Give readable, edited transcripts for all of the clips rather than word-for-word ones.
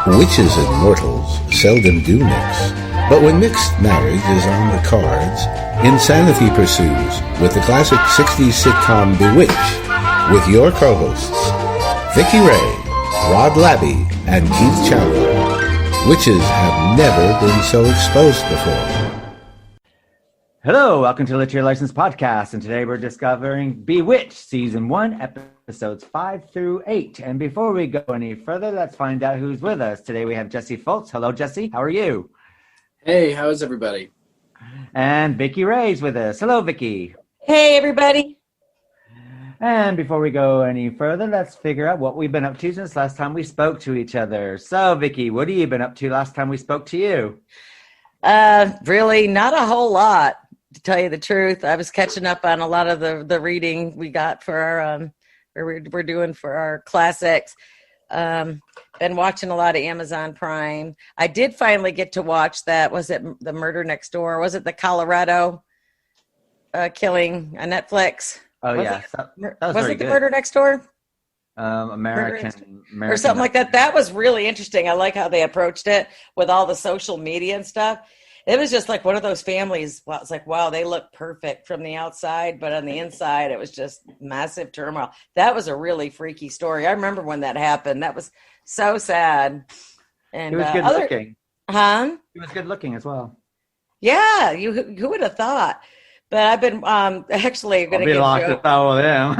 Witches and mortals seldom do mix, but when mixed marriage is on the cards, insanity pursues with the classic 60s sitcom Bewitched, with your co-hosts, Vicky Ray, Rod Labby, and Keith Chandler. Witches have never been so exposed before. Hello, welcome to Literary License Podcast, and today we're discovering Bewitched, Season 1, Episodes 5 through 8. And before we go any further, let's find out who's with us. Today we have Jesse Fultz. Hello, Jesse. How are you? Hey, how is everybody? And Vicky Ray's with us. Hello, Vicky. Hey, everybody. And before we go any further, let's figure out what we've been up to since last time we spoke to each other. So, Vicky, what have you been up to last time we spoke to you? Really not a whole lot, to tell you the truth. I was catching up on a lot of the reading we got for our we're doing for our classics. Been watching a lot of Amazon Prime. I did finally get to watch that. Was it The Murder Next Door? Was it the Colorado killing on Netflix? Oh, was yeah. Was it The Murder Next Door? American or something like that. That was really interesting. I like how they approached it with all the social media and stuff. It was just like one of those families. Well, it's like, wow, they look perfect from the outside, but on the inside, it was just massive turmoil. That was a really freaky story. I remember when that happened. That was so sad. And he was good looking. Huh? He was good looking as well. Yeah, who would have thought? But I've been actually going to be locked with all of them.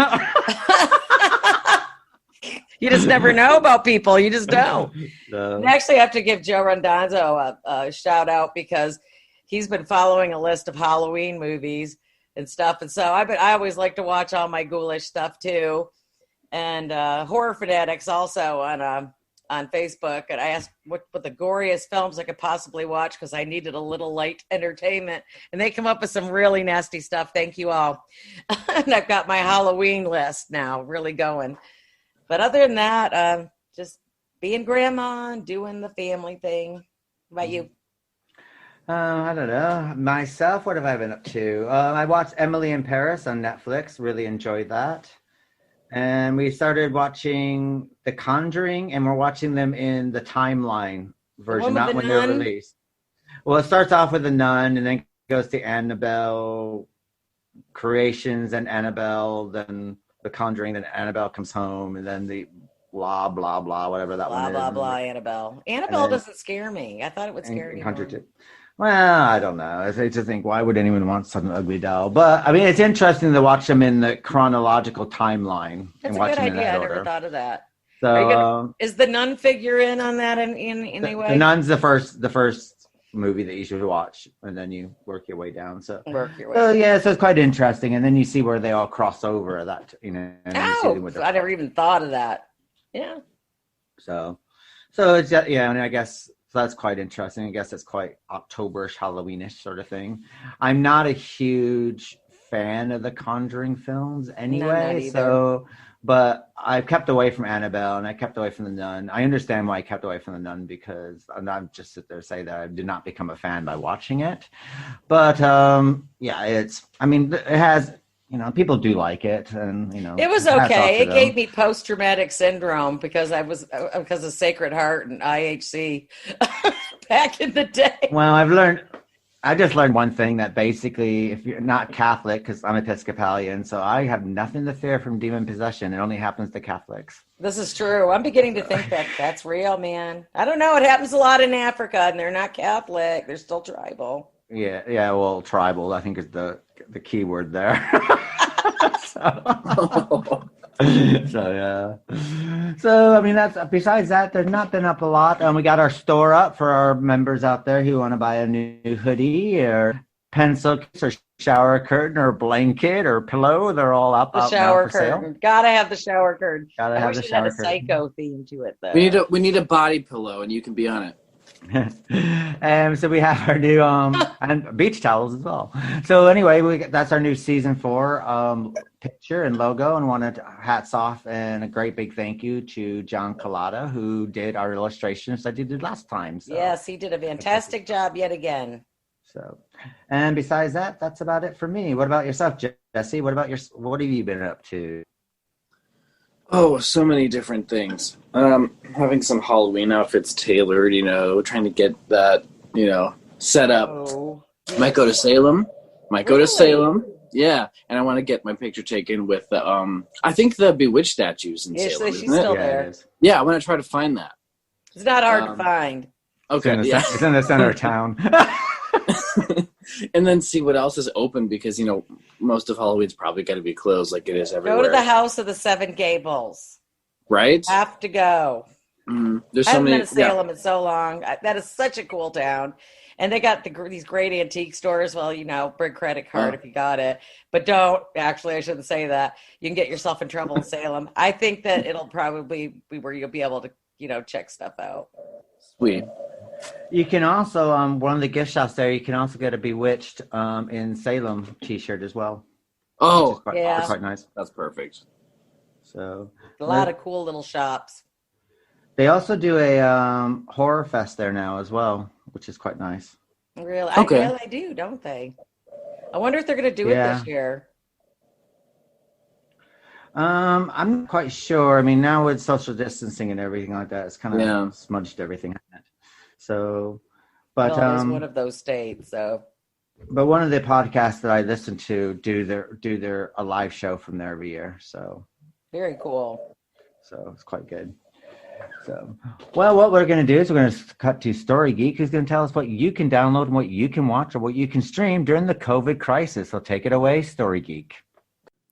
You just never know about people. You just don't. No. And actually, I have to give Joe Rondonzo a shout out because he's been following a list of Halloween movies and stuff. And so I always like to watch all my ghoulish stuff too. And Horror Fanatics also on Facebook. And I asked what the goriest films I could possibly watch because I needed a little light entertainment. And they come up with some really nasty stuff. Thank you all. And I've got my Halloween list now really going. But other than that, just being grandma and doing the family thing. What about you? I don't know. Myself, what have I been up to? I watched Emily in Paris on Netflix. Really enjoyed that. And we started watching The Conjuring, and we're watching them in the timeline version, not when they're released. Well, it starts off with The Nun, and then goes to Annabelle Creations and Annabelle, then The Conjuring, then Annabelle Comes Home, and then the blah, blah, blah, whatever that one is. Blah, blah, blah, Annabelle. Annabelle doesn't scare me. I thought it would scare you. Well, I don't know. I just think, why would anyone want such an ugly doll? But, I mean, it's interesting to watch them in the chronological timeline. That's and a good them in idea. that I order. never thought of that. So, is the Nun figure in on that in any way? The Nun's the first movie that you should watch, and then you work your way down. So it's quite interesting, and then you see where they all cross over. That and I never even thought of that. Yeah. So it's and I guess that's quite interesting. I guess it's quite Octoberish, Halloweenish sort of thing. I'm not a huge fan of the Conjuring films anyway, but I've kept away from Annabelle and I kept away from the Nun. I understand why I kept away from the Nun because I'm not just sit there and say that I did not become a fan by watching it. But it has, people do like it, and it was okay. It gave me post-traumatic syndrome because of Sacred Heart and IHC back in the day. Well, I just learned one thing, that basically if you're not Catholic, because I'm Episcopalian, so I have nothing to fear from demon possession. It only happens to Catholics. This is true. I'm beginning to think that that's real, man. I don't know. It happens a lot in Africa, and they're not Catholic. They're still tribal. Yeah. Well, tribal, I think, is the key word there. So I mean, besides that, there's not been up a lot. We got our store up for our members out there who want to buy a new hoodie or pencil case or shower curtain or blanket or pillow. They're all up. The shower curtain. Gotta have the shower curtain. I wish it had a psycho theme to it, though. We need a body pillow, and you can be on it. So we have our new and beach towels as well. So anyway, that's our new season 4 picture and logo, and wanted hats off and a great big thank you to John Collada, who did our illustrations that he did last time. So yes, he did a fantastic job yet again. So, and besides that, that's about it for me. What about yourself, Jesse? What have you been up to? Oh, so many different things. Having some Halloween outfits tailored, trying to get that, set up. Oh, Might go to Salem. Really? Yeah, and I want to get my picture taken with the, I think the Bewitched statues in Yeah, Salem, she's isn't it? still Yeah, there. it is. Yeah, I want to try to find that. It's not hard Um, to find. Okay, yeah. It's in the center of town. And then see what else is open because, most of Halloween's probably got to be closed like it is everywhere. Go to the House of the Seven Gables. Right? Have to go. There's I so haven't many. been to Salem in so long. That is such a cool town. And they got these great antique stores. Well, bring credit card if you got it. But don't. Actually, I shouldn't say that. You can get yourself in trouble in Salem. I think that it'll probably be where you'll be able to, check stuff out. Sweet. You can also, one of the gift shops there, you can also get a Bewitched in Salem t-shirt as well. Oh, Yeah. Quite nice. that's perfect. So A lot of cool little shops. they also do a horror fest there now as well, which is quite nice. Really? Okay. Yeah, they do, don't they? I wonder if they're going to do it Yeah. this year. I'm not quite sure. I mean, now with social distancing and everything like that, it's kind of smudged everything. So, but Well, it's one of those states, so. but one of the podcasts that I listen to do their a live show from there every year. So Very cool. it's quite good. So, well, what we're going to do is we're going to cut to Story Geek, who's going to tell us what you can download and what you can watch or what you can stream during the COVID crisis. So take it away, Story Geek.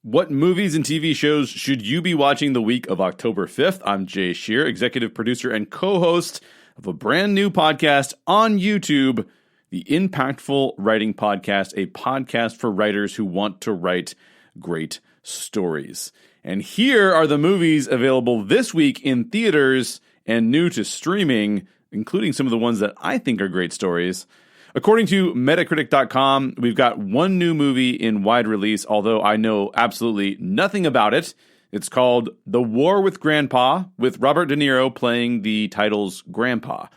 What movies and TV shows should you be watching the week of October 5th? I'm Jay Shear, executive producer and co-host of a brand new podcast on YouTube, the Impactful Writing Podcast, a podcast for writers who want to write great stories. And here are the movies available this week in theaters and new to streaming, including some of the ones that I think are great stories. According to Metacritic.com, we've got one new movie in wide release, although I know absolutely nothing about it. It's called The War with Grandpa, with Robert De Niro playing the title's grandpa.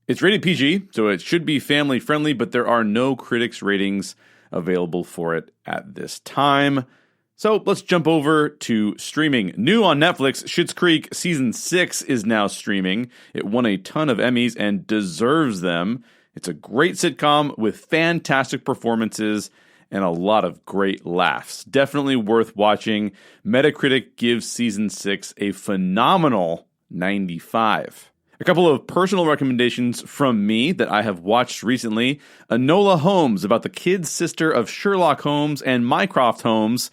It's rated PG, so it should be family friendly, but there are no critics ratings available for it at this time. So let's jump over to streaming. New on Netflix, Schitt's Creek Season 6 is now streaming. It won a ton of Emmys and deserves them. It's a great sitcom with fantastic performances and a lot of great laughs. Definitely worth watching. Metacritic gives Season 6 a phenomenal 95. A couple of personal recommendations from me that I have watched recently. Enola Holmes, about the kid sister of Sherlock Holmes and Mycroft Holmes,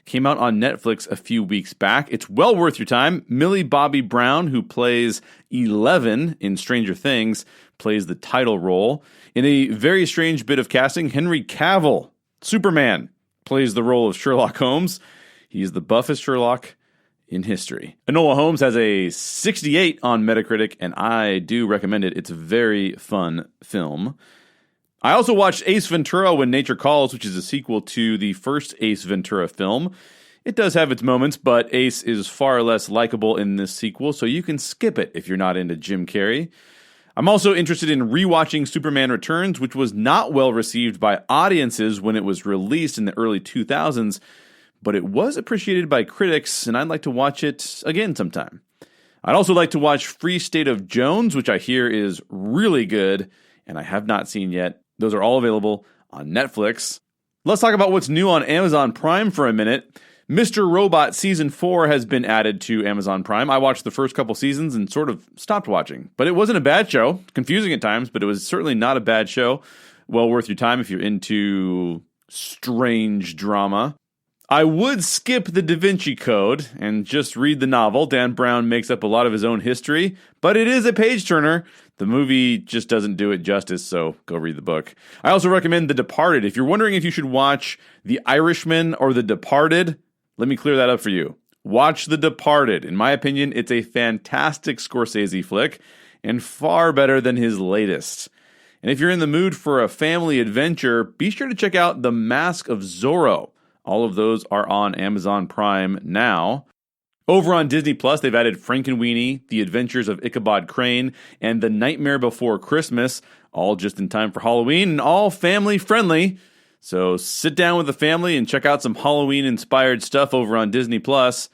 came out on Netflix a few weeks back. It's well worth your time. Millie Bobby Brown, who plays 11 in Stranger Things, plays the title role. In a very strange bit of casting, Henry Cavill, Superman, plays the role of Sherlock Holmes. He's the buffest Sherlock in history. Enola Holmes has a 68 on Metacritic, and I do recommend it. It's a very fun film. I also watched Ace Ventura: When Nature Calls, which is a sequel to the first Ace Ventura film. It does have its moments, but Ace is far less likable in this sequel, so you can skip it if you're not into Jim Carrey. I'm also interested in rewatching Superman Returns, which was not well received by audiences when it was released in the early 2000s, but it was appreciated by critics, and I'd like to watch it again sometime. I'd also like to watch Free State of Jones, which I hear is really good, and I have not seen yet. Those are all available on Netflix. Let's talk about what's new on Amazon Prime for a minute. Mr. Robot Season 4 has been added to Amazon Prime. I watched the first couple seasons and sort of stopped watching. But it wasn't a bad show. Confusing at times, but it was certainly not a bad show. Well worth your time if you're into strange drama. I would skip the Da Vinci Code and just read the novel. Dan Brown makes up a lot of his own history, but it is a page-turner. The movie just doesn't do it justice, so go read the book. I also recommend The Departed. If you're wondering if you should watch The Irishman or The Departed, let me clear that up for you. Watch The Departed. In my opinion, it's a fantastic Scorsese flick and far better than his latest. And if you're in the mood for a family adventure, be sure to check out The Mask of Zorro. All of those are on Amazon Prime now. Over on Disney Plus, they've added Frankenweenie, The Adventures of Ichabod Crane, and The Nightmare Before Christmas, all just in time for Halloween and all family friendly. So sit down with the family and check out some Halloween-inspired stuff over on Disney Plus.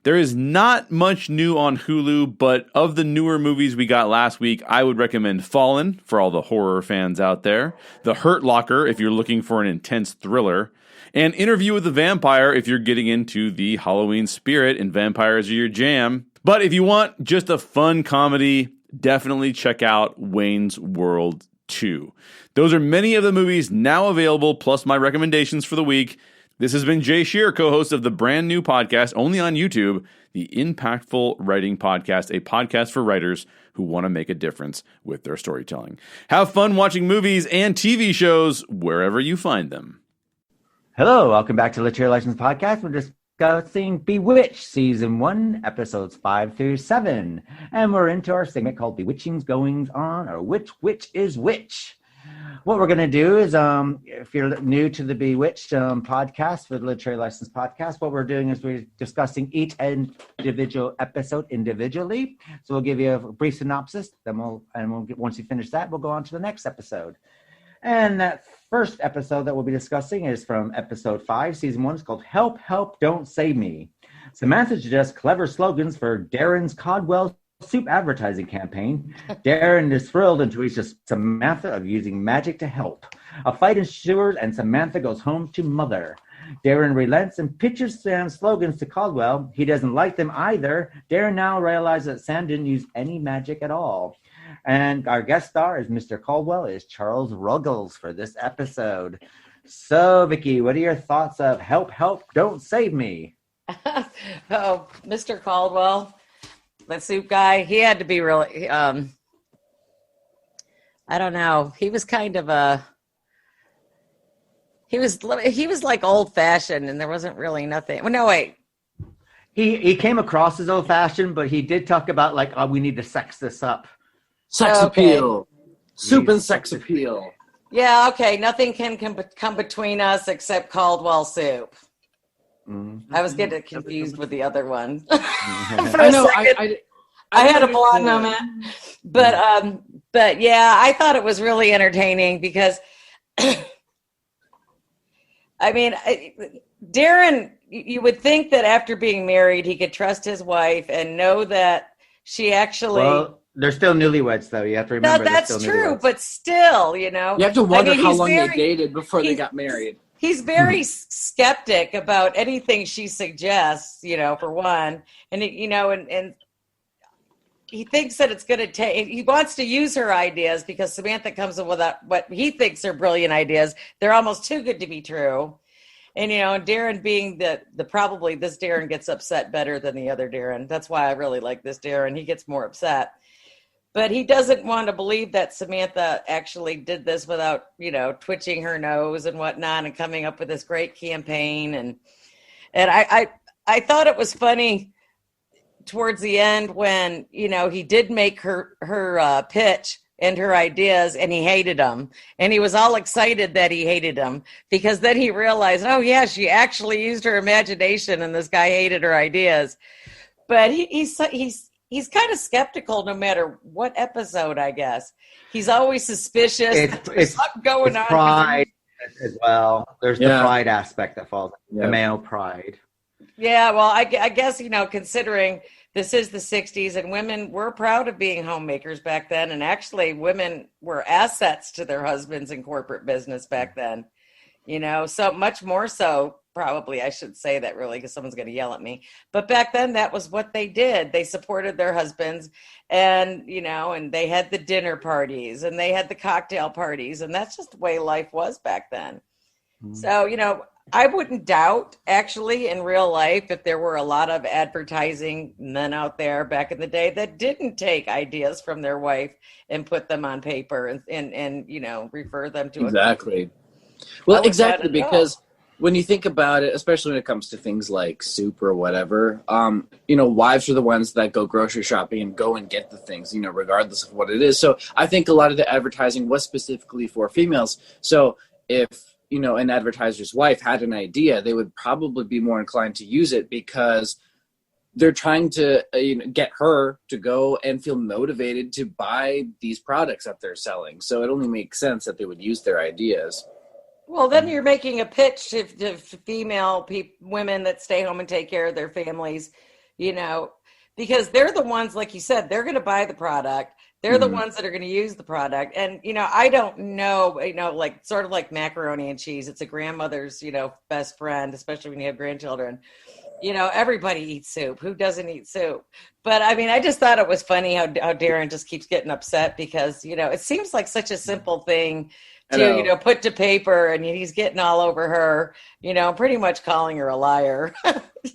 There is not much new on Hulu, but of the newer movies we got last week, I would recommend Fallen for all the horror fans out there, The Hurt Locker if you're looking for an intense thriller, and Interview with the Vampire if you're getting into the Halloween spirit and vampires are your jam. But if you want just a fun comedy, definitely check out Wayne's World 2. Those are many of the movies now available, plus my recommendations for the week. This has been Jay Shear, co-host of the brand new podcast, only on YouTube, the Impactful Writing Podcast, a podcast for writers who want to make a difference with their storytelling. Have fun watching movies and TV shows wherever you find them. Hello, welcome back to Literary License Podcast. We're discussing Bewitched, Season 1, Episodes 5 through 7. And we're into our segment called Bewitching's Goings On, or Which Witch is Which. What we're going to do is, if you're new to the Bewitched podcast, for the Literary License Podcast, what we're doing is we're discussing each individual episode individually. So we'll give you a brief synopsis, then once you finish that, we'll go on to the next episode. And that first episode that we'll be discussing is from episode 5, season 1. It's called Help, Help, Don't Save Me. Samantha suggests clever slogans for Darren's Caldwell soup advertising campaign. Darren is thrilled until he's just Samantha of using magic to help. A fight ensues and Samantha goes home to mother. Darren relents and pitches Sam's slogans to Caldwell. He doesn't like them either. Darren now realizes that Sam didn't use any magic at all. And our guest star is Mr. Caldwell, is Charles Ruggles for this episode. So, Vicky, what are your thoughts of Help, Help, Don't Save Me? Oh, Mr. Caldwell, the soup guy, he had to be really, I don't know. He was kind of he was like old fashioned and there wasn't really nothing. Well, no, wait. He came across as old fashioned, but he did talk about like, oh, we need to sex this up. Sex appeal. Soup and sex appeal. Yeah, okay. Nothing can come between us except Caldwell soup. Mm-hmm. I was getting confused with the other one. For I a know. second, I had a blonde moment. But yeah, I thought it was really entertaining because, I mean, Darren, you would think that after being married, he could trust his wife and know that she actually... Well, they're still newlyweds, though. You have to remember. No, that's true, but still, you know. You have to wonder how long they dated before they got married. He's very skeptic about anything she suggests, you know, for one. And, you know, and he thinks that it's going to take, he wants to use her ideas because Samantha comes up with what he thinks are brilliant ideas. They're almost too good to be true. And, you know, Darren being probably this Darren gets upset better than the other Darren. That's why I really like this Darren. He gets more upset. But he doesn't want to believe that Samantha actually did this without, you know, twitching her nose and whatnot and coming up with this great campaign. And I thought it was funny towards the end when, you know, he did make her pitch and her ideas and he hated them. And he was all excited that he hated them because then he realized, oh, yeah, she actually used her imagination and this guy hated her ideas. But he's kind of skeptical no matter what episode, I guess. He's always suspicious. It's something going on. Pride as well. There's the pride aspect that falls. The male pride. Yeah, well, I guess, you know, considering this is the 60s and women were proud of being homemakers back then. And actually women were assets to their husbands in corporate business back then. You know, so much more so. Probably I should say that really because someone's going to yell at me. But back then that was what they did. They supported their husbands and, you know, and they had the dinner parties and they had the cocktail parties. And that's just the way life was back then. Mm-hmm. So, you know, I wouldn't doubt actually in real life if there were a lot of advertising men out there back in the day that didn't take ideas from their wife and put them on paper and you know, refer them to exactly. Well, exactly, because when you think about it, especially when it comes to things like soup or whatever, you know, wives are the ones that go grocery shopping and go and get the things, you know, regardless of what it is. So I think a lot of the advertising was specifically for females. So if, you know, an advertiser's wife had an idea, they would probably be more inclined to use it because they're trying to you know, get her to go and feel motivated to buy these products that they're selling. So it only makes sense that they would use their ideas. Well, then you're making a pitch to female women that stay home and take care of their families, you know, because they're the ones, like you said, they're going to buy the product. They're the ones that are going to use the product. And, you know, I don't know, you know, like sort of like macaroni and cheese. It's a grandmother's, you know, best friend, especially when you have grandchildren. You know, everybody eats soup. Who doesn't eat soup? But I mean, I just thought it was funny how Darren just keeps getting upset because, you know, it seems like such a simple thing to, you know, put to paper, and he's getting all over her, you know, pretty much calling her a liar.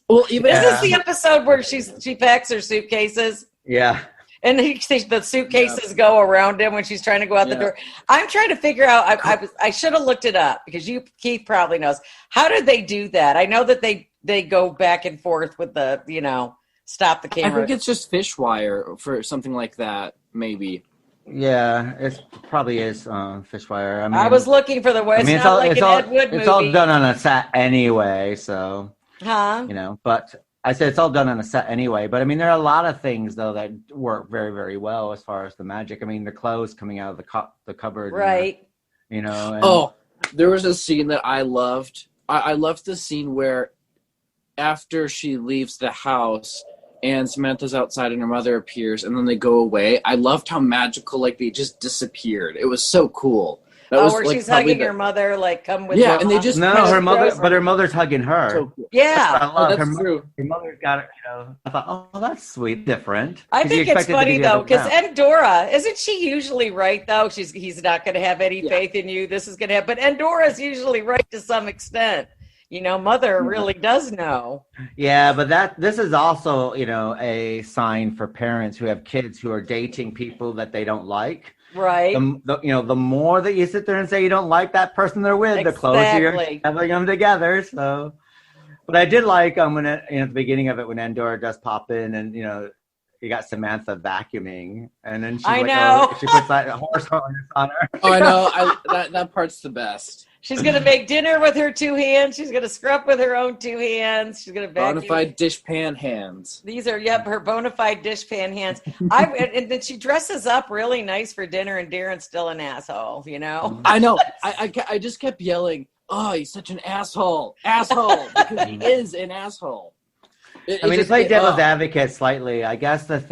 Well, even Is this the episode where she packs her suitcases? Yeah. And the suitcases go around him when she's trying to go out the door. I'm trying to figure out. I should have looked it up because Keith probably knows. How did they do that? I know that they go back and forth with the, you know, stop the camera. I think it's just fish wire for something like that, maybe. Yeah, it probably is fish wire. I mean, I was looking for the way. It's not like an Ed Wood movie. It's all done on a set anyway, so you know. But I said it's all done on a set anyway. But I mean, there are a lot of things though that work very, very well as far as the magic. I mean, the clothes coming out of the cupboard, right? You know. And, there was a scene that I loved. I loved the scene where after she leaves the house and Samantha's outside and her mother appears and then they go away. I loved how magical, like, they just disappeared. It was so cool. That was, where like, she's hugging her mother, like, come with me. Yeah, and they just... her mother, but her mother's hugging her. So cool. Yeah. I love that's true. Her mother's got her, you know. I thought, oh, that's sweet, different. I think it's funny, though, because Endora, isn't she usually right, though? He's not going to have any faith in you. This is going to happen. But Endora's usually right to some extent. You know, mother really does know. Yeah, but this is also, you know, a sign for parents who have kids who are dating people that they don't like. Right. You know, the more that you sit there and say you don't like that person they're with, the closer you're having them together. So, but I did like when at the beginning of it when Endora does pop in and, you know, you got Samantha vacuuming, and then she puts that horse harness on her. Oh, I know. That part's the best. She's going to make dinner with her two hands. She's going to scrub with her own two hands. She's going to vacuum. Bonafide dishpan hands. These are, her bona fide dishpan hands. And then she dresses up really nice for dinner, and Darren's still an asshole, you know? I know. I just kept yelling, oh, he's such an asshole. Asshole. Because he is an asshole. To play devil's advocate slightly, I guess if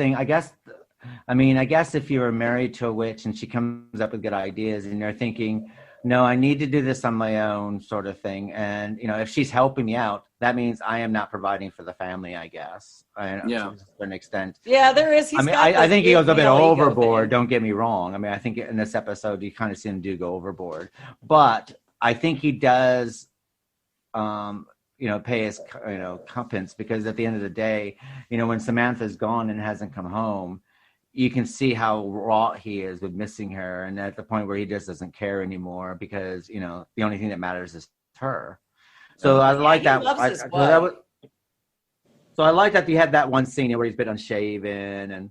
you were married to a witch and she comes up with good ideas and you're thinking, no, I need to do this on my own sort of thing. And, you know, if she's helping me out, that means I am not providing for the family, I guess. To an extent. Yeah, there is. I think he goes a bit overboard. Don't get me wrong. I mean, I think in this episode, you kind of see him go overboard. But I think he does, you know, pay his, you know, compens, because at the end of the day, you know, when Samantha's gone and hasn't come home, you can see how wrought he is with missing her, and at the point where he just doesn't care anymore because, you know, the only thing that matters is her. So I like that. So I like that you had that one scene where he's a bit unshaven and,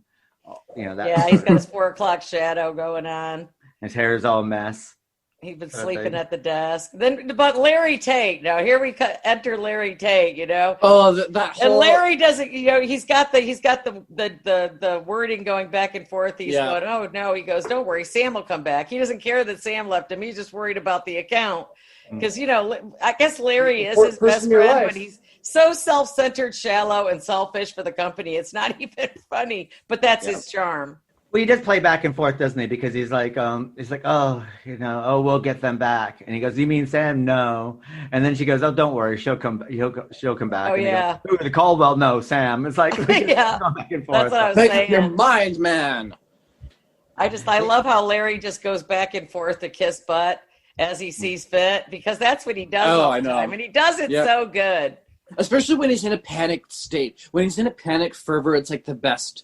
you know, that. Yeah, he's got his 4 o'clock shadow going on. His hair's all a mess. He's been sleeping at the desk. But Larry Tate. Now here we enter Larry Tate. You know. Oh, that whole... And Larry doesn't. You know, he's got the wording going back and forth. He's going, oh no. He goes, don't worry, Sam will come back. He doesn't care that Sam left him. He's just worried about the account because you know. I guess Larry is his best friend, but he's so self-centered, shallow, and selfish for the company. It's not even funny, but that's his charm. Well, he does play back and forth, doesn't he? Because he's like, oh, you know, oh, we'll get them back. And he goes, you mean Sam? No. And then she goes, oh, don't worry, she'll come back. Oh, and yeah. He goes, the Caldwell? No, Sam. It's like, yeah, back and forth. That's what I was saying. Make your mind, man. I love how Larry just goes back and forth to kiss butt as he sees fit, because that's what he does all the time. And he does it so good. Especially when he's in a panicked state. When he's in a panic fervor, it's like the best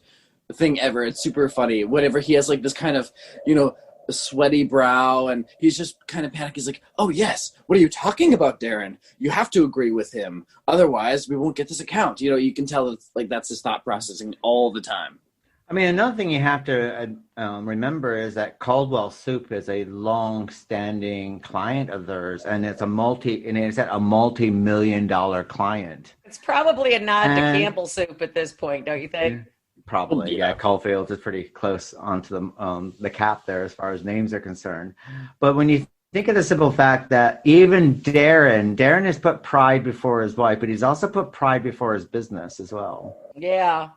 thing ever. It's super funny. Whenever he has like this kind of, you know, sweaty brow and he's just kind of panicked. He's like, oh yes, what are you talking about, Darren? You have to agree with him. Otherwise we won't get this account. You know, you can tell it's like that's his thought processing all the time. I mean, another thing you have to remember is that Caldwell Soup is a long-standing client of theirs, and it's a multi-million-dollar client. It's probably a nod to Campbell Soup at this point, don't you think? Probably, yeah. Caulfield's is pretty close onto the cap there as far as names are concerned. But when you think of the simple fact that even Darren has put pride before his wife, but he's also put pride before his business as well. Yeah.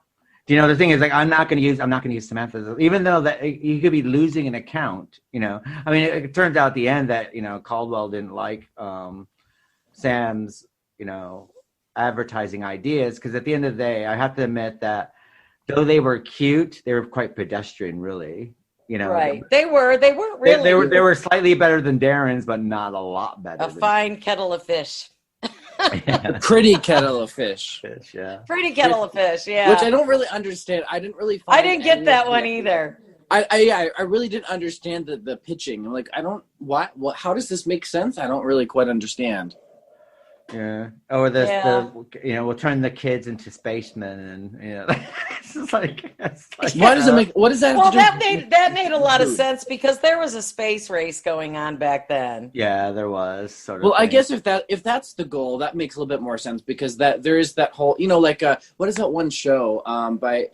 The thing is, like, I'm not going to use Samantha, even though that he could be losing an account. I mean, it turns out at the end that Caldwell didn't like Sam's advertising ideas, because at the end of the day, I have to admit that though they were cute, they were quite pedestrian, really. Right. They weren't really. They were slightly better than Darren's, but not a lot better. A fine kettle of fish. A pretty kettle of fish. Yeah. Pretty kettle of fish, yeah. Which I don't really understand. I didn't really find I didn't get that one either. I really didn't understand the pitching. I'm like, what how does this make sense? I don't really quite understand. Yeah. Or we'll turn the kids into spacemen, and it's like why does it make? What does that? Well, that made a lot of sense, because there was a space race going on back then. Yeah, there was sort of. Well, I guess if that's the goal, that makes a little bit more sense, because that there is that whole what is that one show by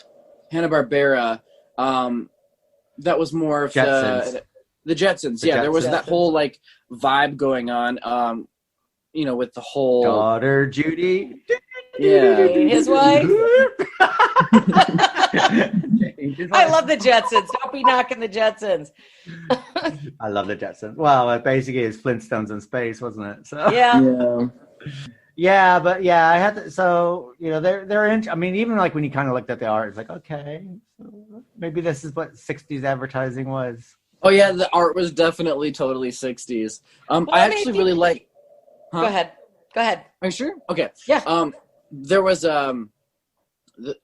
Hanna-Barbera that was more of Jetsons. The Jetsons. Yeah, there was that whole vibe going on. With the whole daughter Judy. Yeah, his wife. I love the Jetsons. Don't be knocking the Jetsons. I love the Jetsons. Well, it basically is Flintstones in space, wasn't it? So yeah, but I had to. So they're in. I mean, even when you kind of looked at the art, it's like, okay, so maybe this is what '60s advertising was. Oh yeah, the art was definitely totally '60s. I actually really like. Huh? Go ahead. Are you sure? Okay. Yeah. There was I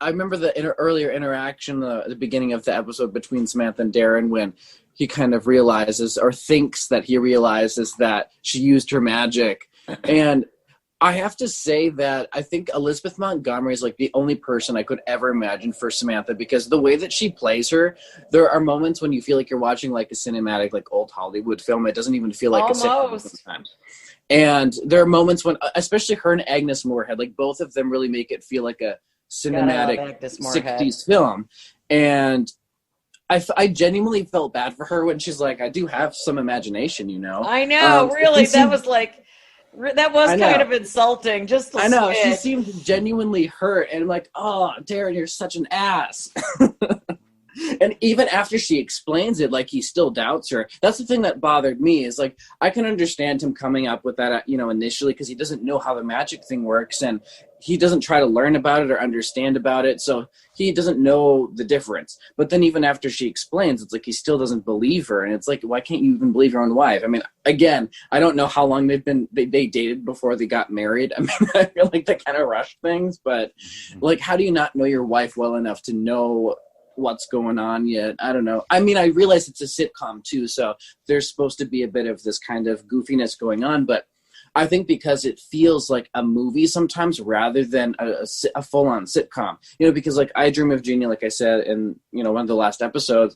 remember the earlier interaction at the beginning of the episode between Samantha and Darren, when he kind of realizes, or thinks that he realizes, that she used her magic. And I have to say that I think Elizabeth Montgomery is the only person I could ever imagine for Samantha, because the way that she plays her, there are moments when you feel like you're watching a cinematic, old Hollywood film. It doesn't even feel like a sitcom sometimes. And there are moments when, especially her and Agnes Moorehead, both of them really make it feel like a cinematic 60s film. And I genuinely felt bad for her when she's like, I do have some imagination, I know, really. That was kind of insulting. Just I know. She seemed genuinely hurt. And I'm like, oh, Darren, you're such an ass. And even after she explains it, he still doubts her. That's the thing that bothered me, is I can understand him coming up with that, initially, because he doesn't know how the magic thing works, and he doesn't try to learn about it or understand about it. So he doesn't know the difference. But then even after she explains, it's he still doesn't believe her. And it's why can't you even believe your own wife? I mean, again, I don't know how long they dated before they got married. I mean, I feel like they kind of rushed things, but how do you not know your wife well enough to know what's going on yet? I don't know. I mean, I realize it's a sitcom too, so there's supposed to be a bit of this kind of goofiness going on, but I think because it feels like a movie sometimes rather than a full-on sitcom, because I Dream of Jeannie, like I said in one of the last episodes,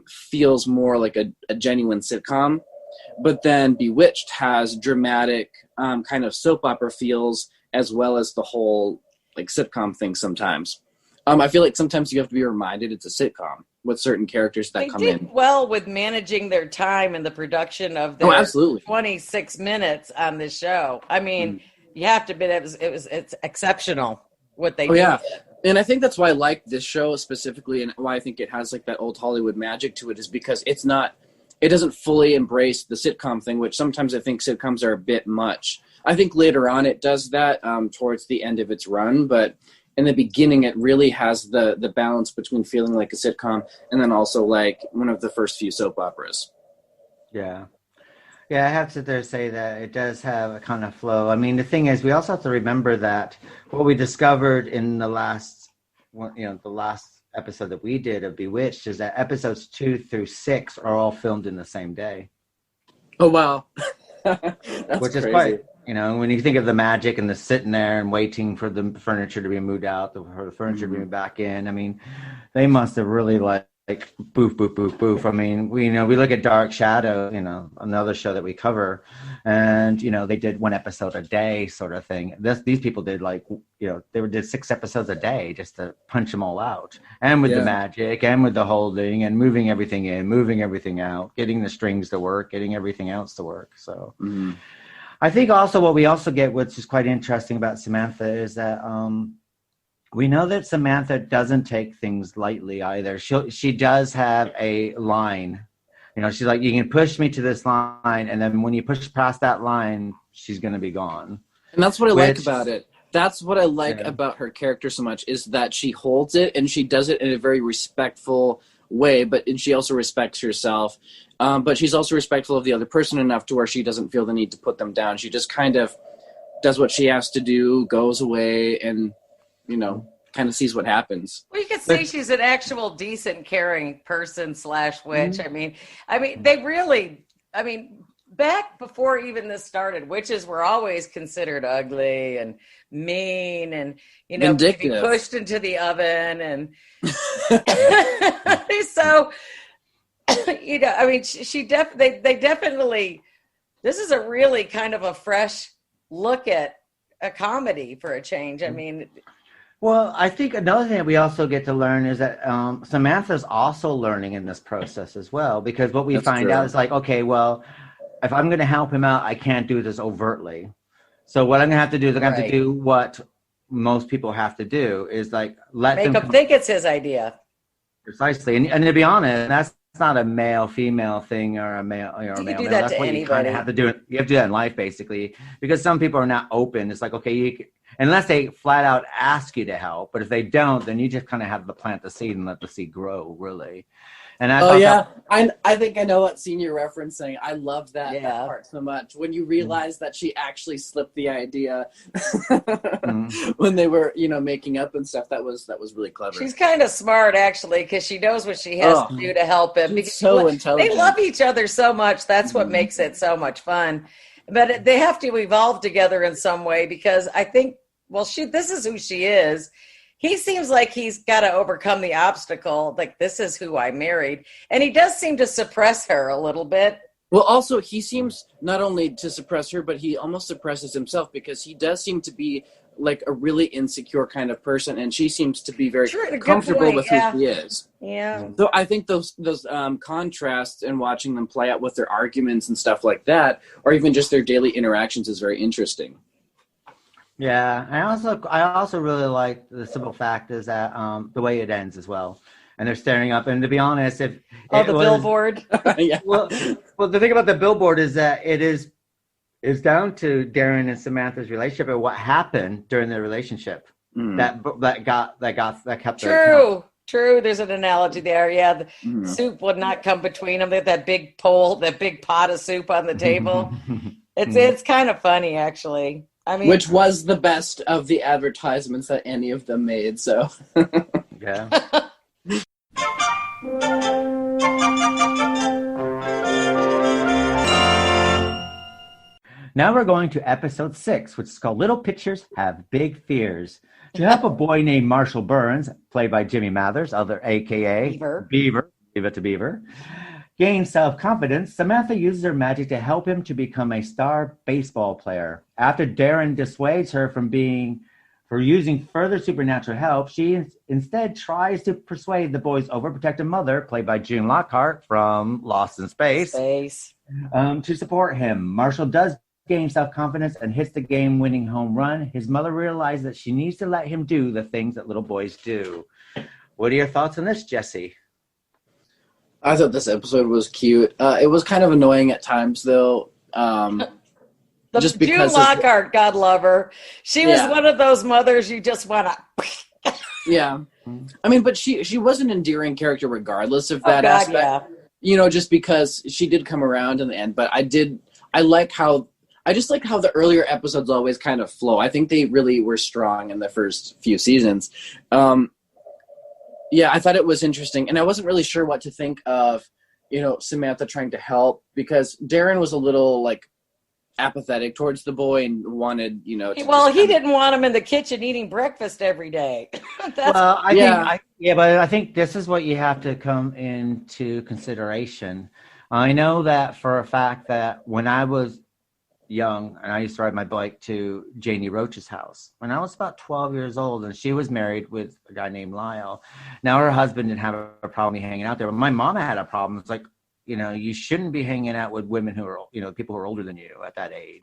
feels more like a genuine sitcom, but then Bewitched has dramatic kind of soap opera feels, as well as the whole sitcom thing sometimes. I feel like sometimes you have to be reminded it's a sitcom with certain characters that come in. They did well with managing their time and the production of their 26 minutes on this show. I mean, you have to admit it's exceptional what they did. Yeah. And I think that's why I like this show specifically, and why I think it has that old Hollywood magic to it, is because it doesn't fully embrace the sitcom thing, which sometimes I think sitcoms are a bit much. I think later on it does that towards the end of its run, but in the beginning, it really has the balance between feeling like a sitcom and then also one of the first few soap operas. Yeah. Yeah, I have to sit there and say that it does have a kind of flow. I mean, the thing is, we also have to remember that what we discovered in the last episode that we did of Bewitched is that episodes 2 through 6 are all filmed in the same day. Oh, wow. Which is quite... when you think of the magic and the sitting there and waiting for the furniture to be moved out, for the furniture to be moved back in, I mean, they must have really like boof, boof, boof, boof. I mean, we look at Dark Shadow, another show that we cover, and they did one episode a day sort of thing. These people did did 6 episodes a day just to punch them all out, and with the magic and with the holding and moving everything in, moving everything out, getting the strings to work, getting everything else to work. So I think also what we also get, which is quite interesting about Samantha, is that we know that Samantha doesn't take things lightly either. She does have a line. She's like, you can push me to this line, and then when you push past that line, she's going to be gone. And that's what I like about it. That's what I like about her character so much, is that she holds it, and she does it in a very respectful way, and she also respects herself. But she's also respectful of the other person enough to where she doesn't feel the need to put them down. She just kind of does what she has to do, goes away, and kind of sees what happens. Well, you can see she's an actual decent, caring person / witch. I mean, they really, back before even this started, witches were always considered ugly and mean and, maybe pushed into the oven. And so, they definitely, this is a really kind of a fresh look at a comedy for a change. I mean, well, I think another thing that we also get to learn is that Samantha's also learning in this process as well, because what we find out is like, okay, well, if I'm going to help him out, I can't do this overtly. So what I'm going to have to do is I'm going to have to do what most people have to do, is like make him think it's his idea. Precisely. And to be honest, that's not a male-female thing or a male or a male. Do that that's to what anybody. You kind of have to do. You have to do that in life, basically, because some people are not open. It's like, okay, unless they flat out ask you to help, but if they don't, then you just kind of have to plant the seed and let the seed grow, really. And I think I know what scene you're referencing. I loved that part so much, when you realize that she actually slipped the idea when they were making up and stuff. That was really clever. She's kind of smart, actually, because she knows what she has to do to help him. She's so intelligent. They love each other so much. That's what makes it so much fun. But they have to evolve together in some way, because I think, this is who she is. He seems like he's got to overcome the obstacle. Like, this is who I married. And he does seem to suppress her a little bit. Well, also, he seems not only to suppress her, but he almost suppresses himself, because he does seem to be like a really insecure kind of person. And she seems to be very comfortable with who he is. Yeah. So I think those contrasts and watching them play out with their arguments and stuff like that, or even just their daily interactions, is very interesting. Yeah, I also really like the simple fact is that the way it ends as well, and they're staring up. And to be honest, if billboard. Yeah. Well, the thing about the billboard is that it's down to Darren and Samantha's relationship and what happened during their relationship that kept. True. There's an analogy there. Yeah, the soup would not come between them. They had that big pot of soup on the table. It's kind of funny, actually. I mean, which was the best of the advertisements that any of them made. So, yeah. Now we're going to episode 6, which is called Little Pictures Have Big Fears. To help a boy named Marshall Burns, played by Jimmy Mathers, a.k.a. Beaver, gain self-confidence, Samantha uses her magic to help him to become a star baseball player. After Darren dissuades her for using further supernatural help, she instead tries to persuade the boy's overprotective mother, played by June Lockhart from Lost in Space, to support him. Marshall does gain self-confidence and hits the game-winning home run. His mother realizes that she needs to let him do the things that little boys do. What are your thoughts on this, Jesse? I thought this episode was cute. It was kind of annoying at times, though. Just because June Lockhart, God love her. She was one of those mothers you just want to. Yeah, I mean, but she was an endearing character regardless of that aspect. Yeah. Just because she did come around in the end. But I just like how the earlier episodes always kind of flow. I think they really were strong in the first few seasons. Yeah, I thought it was interesting, and I wasn't really sure what to think of, Samantha trying to help, because Darren was a little, apathetic towards the boy and wanted, you know. He didn't want him in the kitchen eating breakfast every day. I think this is what you have to come into consideration. I know that for a fact that when I was young, and I used to ride my bike to Janie Roach's house when I was about 12 years old, and she was married with a guy named Lyle. Now her husband didn't have a problem hanging out there, but my mom had a problem. It's like, you know, you shouldn't be hanging out with women who are, you know, people who are older than you at that age,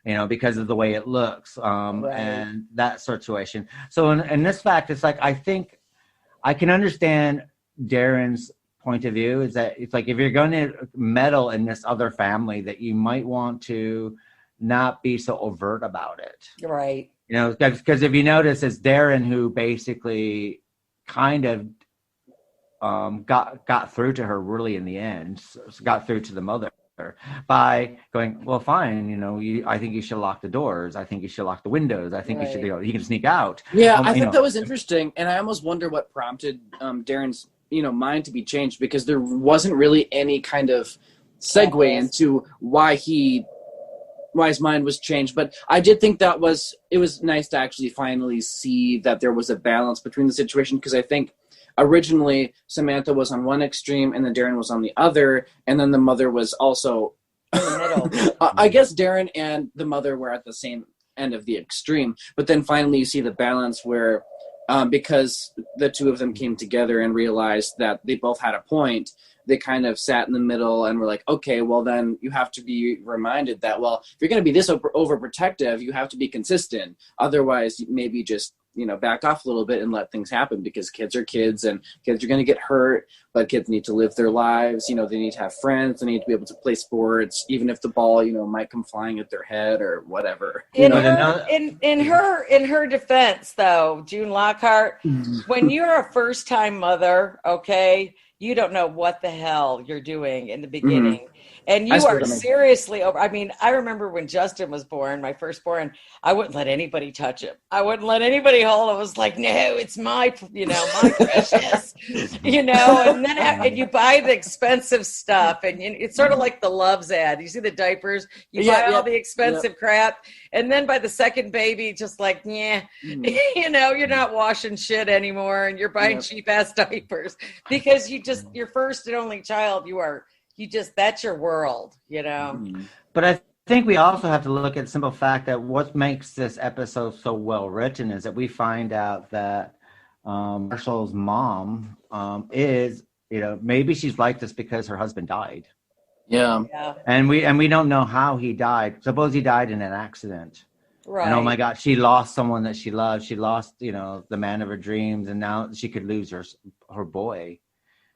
you know, because of the way it looks, and that situation. So in this fact, it's like, I think I can understand Darren's point of view, is that it's like, if you're going to meddle in this other family, that you might want to not be so overt about it. Right. You know, because if you notice, it's Darren who basically kind of got through to her really in the end, got through to the mother by going, well, fine, you know, I think you should lock the doors. I think you should lock the windows. I think you should, you know, he can sneak out. Yeah, I think that was interesting. And I almost wonder what prompted Darren's, you know, mind to be changed, because there wasn't really any kind of segue into why his mind was changed. But I did think it was nice to actually finally see that there was a balance between the situation, because I think originally Samantha was on one extreme and then Darren was on the other, and then the mother was also in the middle. I guess Darren and the mother were at the same end of the extreme, but then finally you see the balance where because the two of them came together and realized that they both had a point, they kind of sat in the middle and were like, okay, well then you have to be reminded that, well, if you're going to be this overprotective, you have to be consistent. Otherwise, maybe just, you know, back off a little bit and let things happen, because kids are kids and kids are going to get hurt, but kids need to live their lives. You know, they need to have friends. They need to be able to play sports, even if the ball, you know, might come flying at their head or whatever. In her defense, though, June Lockhart, when you're a first-time mother, okay, you don't know what the hell you're doing in the beginning. Mm-hmm. And you are seriously over. I mean, I remember when Justin was born, my firstborn, I wouldn't let anybody touch him. I wouldn't let anybody hold him. I was like, no, it's my precious, you know, and then and you buy the expensive stuff, and it's sort of like the Love's ad. You see the diapers, you buy all the expensive crap. And then by the second baby, just like, you know, you're not washing shit anymore, and you're buying cheap ass diapers because your first and only child, that's your world, you know. But I think we also have to look at the simple fact that what makes this episode so well written is that we find out that Marshall's mom is, you know, maybe she's like this because her husband died. Yeah. And we don't know how he died. Suppose he died in an accident. Right. And oh my God, she lost someone that she loved. She lost, you know, the man of her dreams, and now she could lose her boy.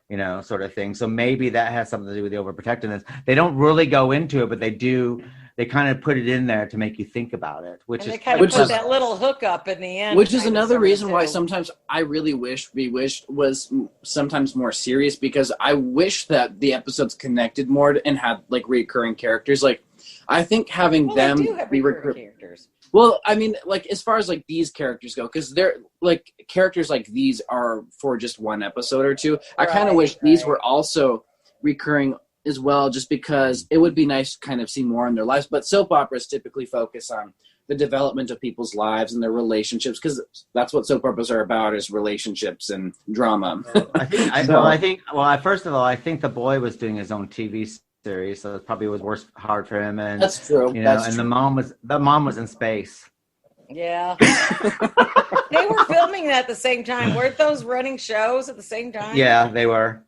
You know, sort of thing. So maybe that has something to do with the overprotectiveness. They don't really go into it, but they do. They kind of put it in there to make you think think about it, which is that little hookup in the end. Which is another reason why sometimes I really wish Bewitched was sometimes more serious, because I wish that the episodes connected more and had like recurring characters. Like, I think having them be recurring characters. Well, I mean, like, as far as, like, these characters go, because they're, like, characters like these are for just one episode or two. I kind of wish these were also recurring as well, just because it would be nice to kind of see more in their lives. But soap operas typically focus on the development of people's lives and their relationships, because that's what soap operas are about, is relationships and drama. First of all, I think the boy was doing his own TV series, so it probably was hard for him, and that's true. You know, and the mom was in space. Yeah, they were filming that at the same time. Weren't those running shows at the same time? Yeah, they were.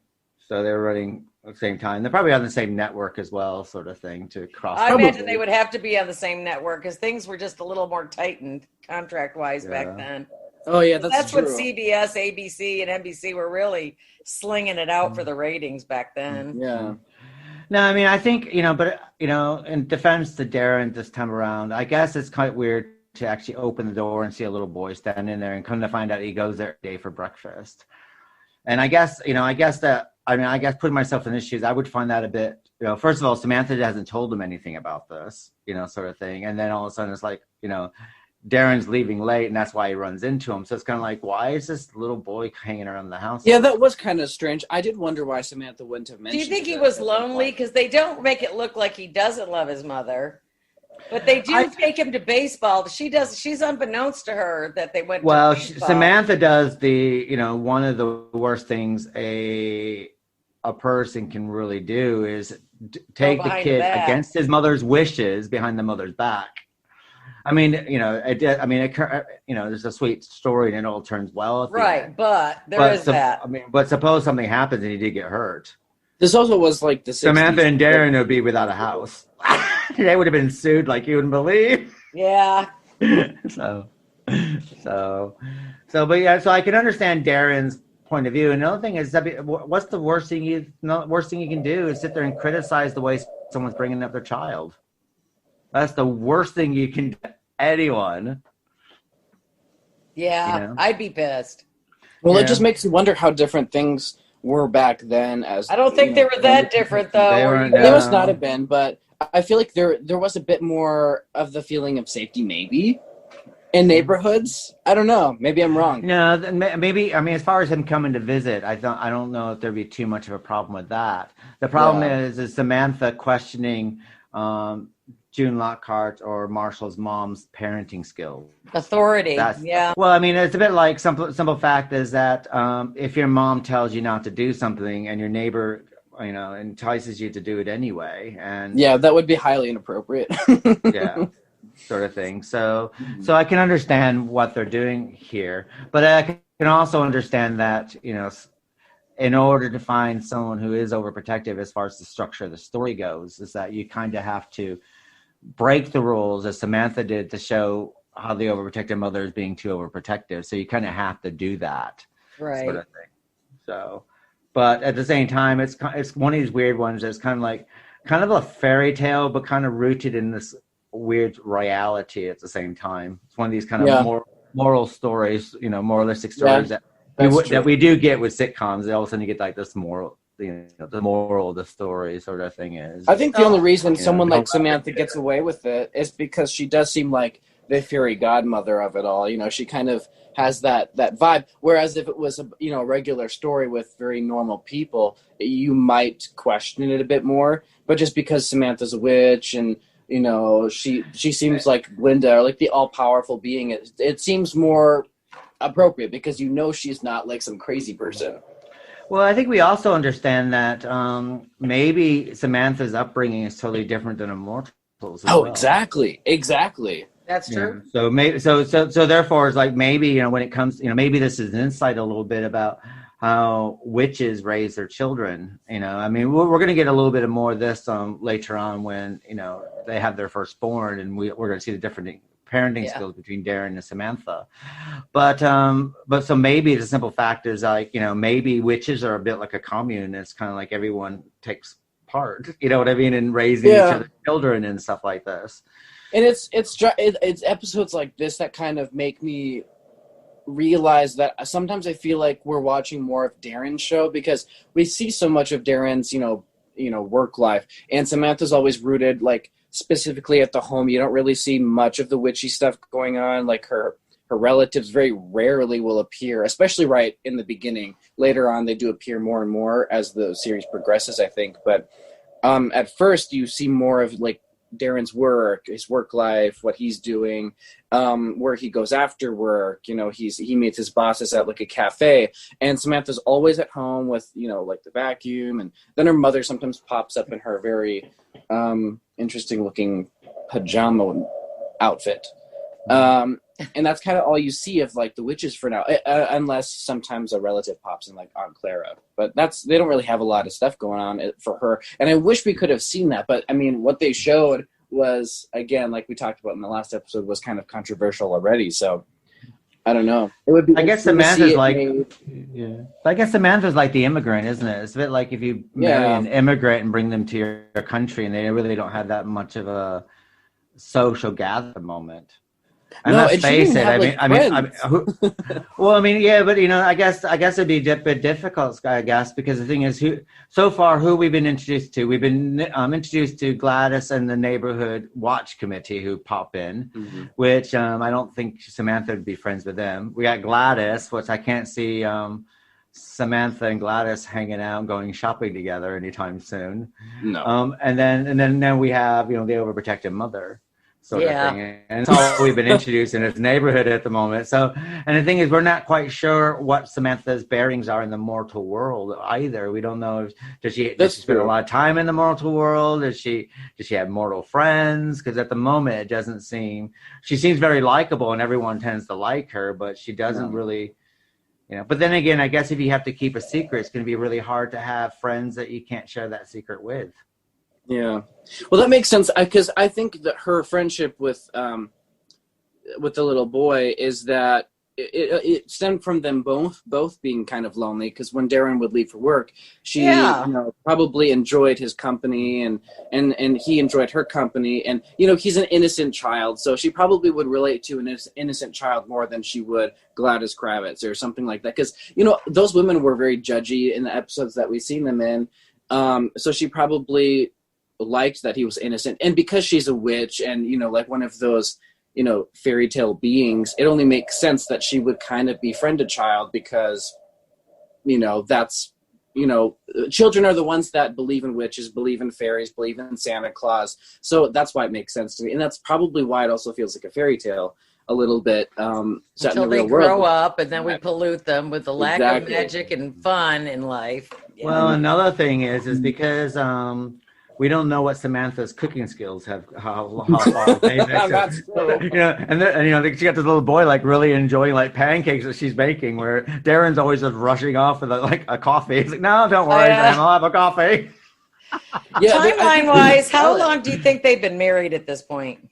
So they were running at the same time. They're probably on the same network as well, sort of thing, to cross. I imagine they would have to be on the same network because things were just a little more tightened contract-wise back then. Oh yeah, that's when CBS, ABC, and NBC were really slinging it out for the ratings back then. Yeah. No, I mean, I think, you know, but, you know, in defense to Darren this time around, I guess it's quite weird to actually open the door and see a little boy standing there and come to find out he goes there every day for breakfast. And I guess putting myself in his shoes, I would find that a bit, you know, first of all, Samantha hasn't told him anything about this, you know, sort of thing. And then all of a sudden it's like, you know, Darren's leaving late, and that's why he runs into him. So it's kind of like, why is this little boy hanging around the house? Yeah, that was kind of strange. I did wonder why Samantha wouldn't have mentioned. Do you think he was lonely? Because they don't make it look like he doesn't love his mother. But they do take him to baseball. She's unbeknownst to her that they went well, to baseball. Samantha does one of the worst things a person can really do is take the kid against his mother's wishes behind the mother's back. I mean, there's a sweet story and it all turns well at the end. But there is that. I mean, but suppose something happens and he did get hurt. This also was like the 60s. Samantha and Darren would be without a house. They would have been sued like you wouldn't believe. Yeah. So I can understand Darren's point of view. And another thing is, what's the worst thing you can do is sit there and criticize the way someone's bringing up their child. That's the worst thing you can do to anyone. Yeah, I'd be pissed. Well, it just makes you wonder how different things were back then. I don't think they were that different, though. They must not have been, but I feel like there was a bit more of the feeling of safety, maybe, in neighborhoods. I don't know. Maybe I'm wrong. No, maybe. I mean, as far as him coming to visit, I don't know if there'd be too much of a problem with that. The problem is Samantha questioning June Lockhart or Marshall's mom's parenting skills. Authority. Well, I mean, it's a bit like simple fact is that if your mom tells you not to do something and your neighbor, entices you to do it anyway, and that would be highly inappropriate. Sort of thing. So I can understand what they're doing here, but I can also understand that in order to find someone who is overprotective as far as the structure of the story goes, is that you kind of have to break the rules as Samantha did to show how the overprotective mother is being too overprotective. So you kind of have to do that, right? Sort of thing. So, but at the same time, it's one of these weird ones that's kind of a fairy tale, but kind of rooted in this weird reality at the same time. It's one of these kind of moral stories, moralistic stories that we do get with sitcoms. All of a sudden you get like this moral. The moral of the story sort of thing is. I think the only reason someone like Samantha gets away with it is because she does seem like the fairy godmother of it all. She kind of has that vibe. Whereas if it was a regular story with very normal people, you might question it a bit more. But just because Samantha's a witch and she seems like Glinda or like the all powerful being, it seems more appropriate because she's not like some crazy person. Well, I think we also understand that maybe Samantha's upbringing is totally different than Immortal's. Well. Exactly. That's true. Yeah. So maybe, so therefore, it's like maybe when it comes, maybe this is an insight a little bit about how witches raise their children. I mean, we're going to get a little bit more of this later on when they have their firstborn, and we're going to see the different parenting skills between Darren and Samantha. But so maybe the simple fact is like, maybe witches are a bit like a commune. It's kind of like everyone takes part, you know what I mean, in raising each other's children and stuff like this. And it's episodes like this that kind of make me realize that sometimes I feel like we're watching more of Darren's show because we see so much of Darren's, work life, and Samantha's always rooted like specifically at the home. You don't really see much of the witchy stuff going on. Like her relatives very rarely will appear, especially right in the beginning. Later on, they do appear more and more as the series progresses, I think. But at first, you see more of like Darren's work, his work life, what he's doing, where he goes after work. He meets his bosses at like a cafe, and Samantha's always at home with like the vacuum, and then her mother sometimes pops up in her very interesting looking pajama outfit, and that's kind of all you see of like the witches for now, unless sometimes a relative pops in like Aunt Clara, but they don't really have a lot of stuff going on for her, and I wish we could have seen that. But I mean, what they showed was, again, like we talked about in the last episode, was kind of controversial already, so I don't know. It would be. I guess Samantha's like, I guess Samantha's like the immigrant, isn't it? It's a bit like if you marry an immigrant and bring them to your country, and they really don't have that much of a social gather at the moment. And let's face it. Well, I mean, yeah, but I guess it'd be a bit difficult, I guess, because the thing is, who we've been introduced to? We've been introduced to Gladys and the neighborhood watch committee who pop in, which I don't think Samantha would be friends with them. We got Gladys, which I can't see Samantha and Gladys hanging out, going shopping together anytime soon. No. And then we have the overprotective mother. sort of thing. And it's all we've been introduced in its neighborhood at the moment. So, and the thing is, we're not quite sure what Samantha's bearings are in the mortal world either. We don't know. Does she spend a lot of time in the mortal world? Does she have mortal friends? Because at the moment, it doesn't seem, she seems very likable and everyone tends to like her, but she doesn't really, you know. But then again, I guess if you have to keep a secret, it's going to be really hard to have friends that you can't share that secret with. Yeah, well, that makes sense, because I think that her friendship with the little boy is that it stemmed from them both being kind of lonely, because when Darren would leave for work, she probably enjoyed his company, and he enjoyed her company, and he's an innocent child, so she probably would relate to an innocent child more than she would Gladys Kravitz or something like that, because those women were very judgy in the episodes that we've seen them in, so she probably liked that he was innocent, and because she's a witch and like one of those fairy tale beings, it only makes sense that she would kind of befriend a child, because that's children are the ones that believe in witches, believe in fairies, believe in Santa Claus, so that's why it makes sense to me, and that's probably why it also feels like a fairy tale a little bit, until they grow up, and then we pollute them with the lack of magic and fun in life. Well, another thing is because we don't know what Samantha's cooking skills have, how far they That's true. and she got this little boy like really enjoying like pancakes that she's baking, where Darren's always just rushing off with like a coffee. He's like, no, don't worry, Sam, I'll have a coffee. Timeline-wise, how long do you think they've been married at this point?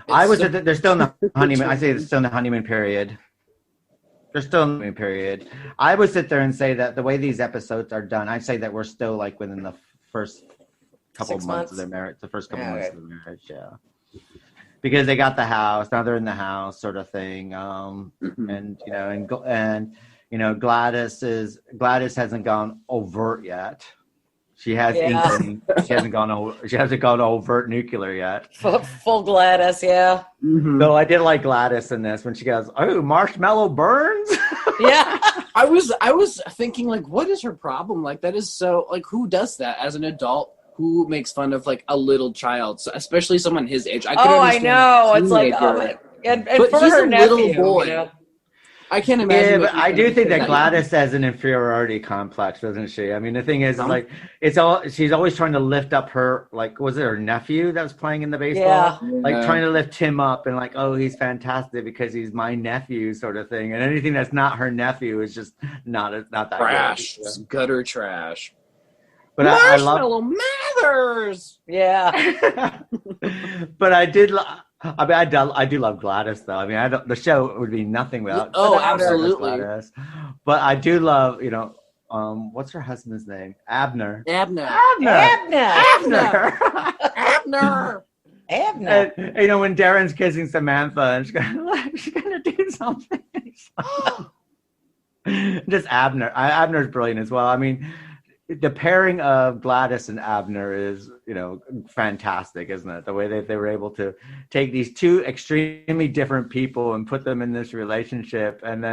They're still in the honeymoon. I say it's still in the honeymoon period. They're still in the honeymoon period. I would sit there and say that the way these episodes are done, I'd say that we're still like within the first couple months of their marriage, the first couple months of their marriage, because they got the house, now they're in the house, sort of thing. And Gladys hasn't gone overt yet. She has inkling. She hasn't gone overt nuclear yet. Full Gladys, yeah. Mm-hmm. So I did like Gladys in this when she goes, "Oh, marshmallow burns." Yeah. I was thinking, like, what is her problem? Like, that is so, like, who does that as an adult? Who makes fun of like a little child, so especially someone his age? I know. It's like, and but for he's her a nephew, little boy. I can't imagine. Yeah, but I do think that Gladys has an inferiority complex, doesn't she? I mean, the thing is, like, she's always trying to lift up her, like, was it her nephew that was playing in the baseball? Yeah. Like, trying to lift him up and like, oh, he's fantastic because he's my nephew, sort of thing. And anything that's not her nephew is just not that trash. good. It's gutter trash. But Marshmallow Mathers. Yeah. But I do love Gladys, though. I mean, the show would be nothing without. Oh, absolutely. Gladys. But I do love, what's her husband's name? Abner. Abner. And, when Darren's kissing Samantha, and she's gonna do something. Just Abner. Abner's brilliant as well. I mean, the pairing of Gladys and Abner is, fantastic, isn't it? The way that they were able to take these two extremely different people and put them in this relationship, and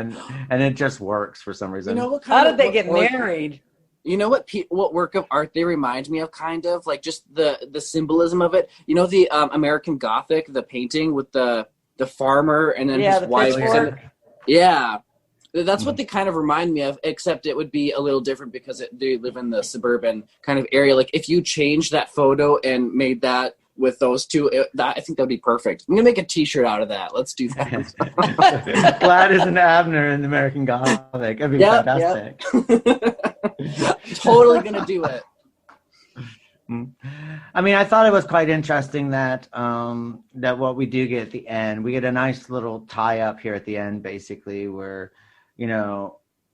it just works for some reason. How did they get married? You know what work of art they remind me of, kind of like just the symbolism of it. The American Gothic, the painting with the farmer and then his wife. Yeah. That's what they kind of remind me of, except it would be a little different because they live in the suburban kind of area. Like, if you changed that photo and made that with those two, I think that would be perfect. I'm going to make a T-shirt out of that. Let's do that. Gladys and Abner in the American Gothic. That'd be fantastic. Totally going to do it. I mean, I thought it was quite interesting that that what we do get at the end, we get a nice little tie-up here at the end, basically, where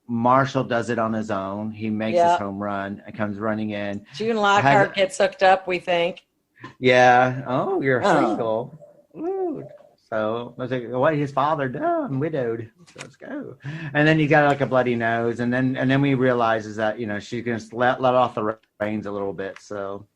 Marshall does it on his own. He makes his home run and comes running in. June Lockhart gets hooked up, we think. Yeah. Oh, you're single. Ooh. So I was like, what his father done? Widowed. So let's go. And then he got like a bloody nose, and then we realize is that she's gonna let off the reins a little bit. So,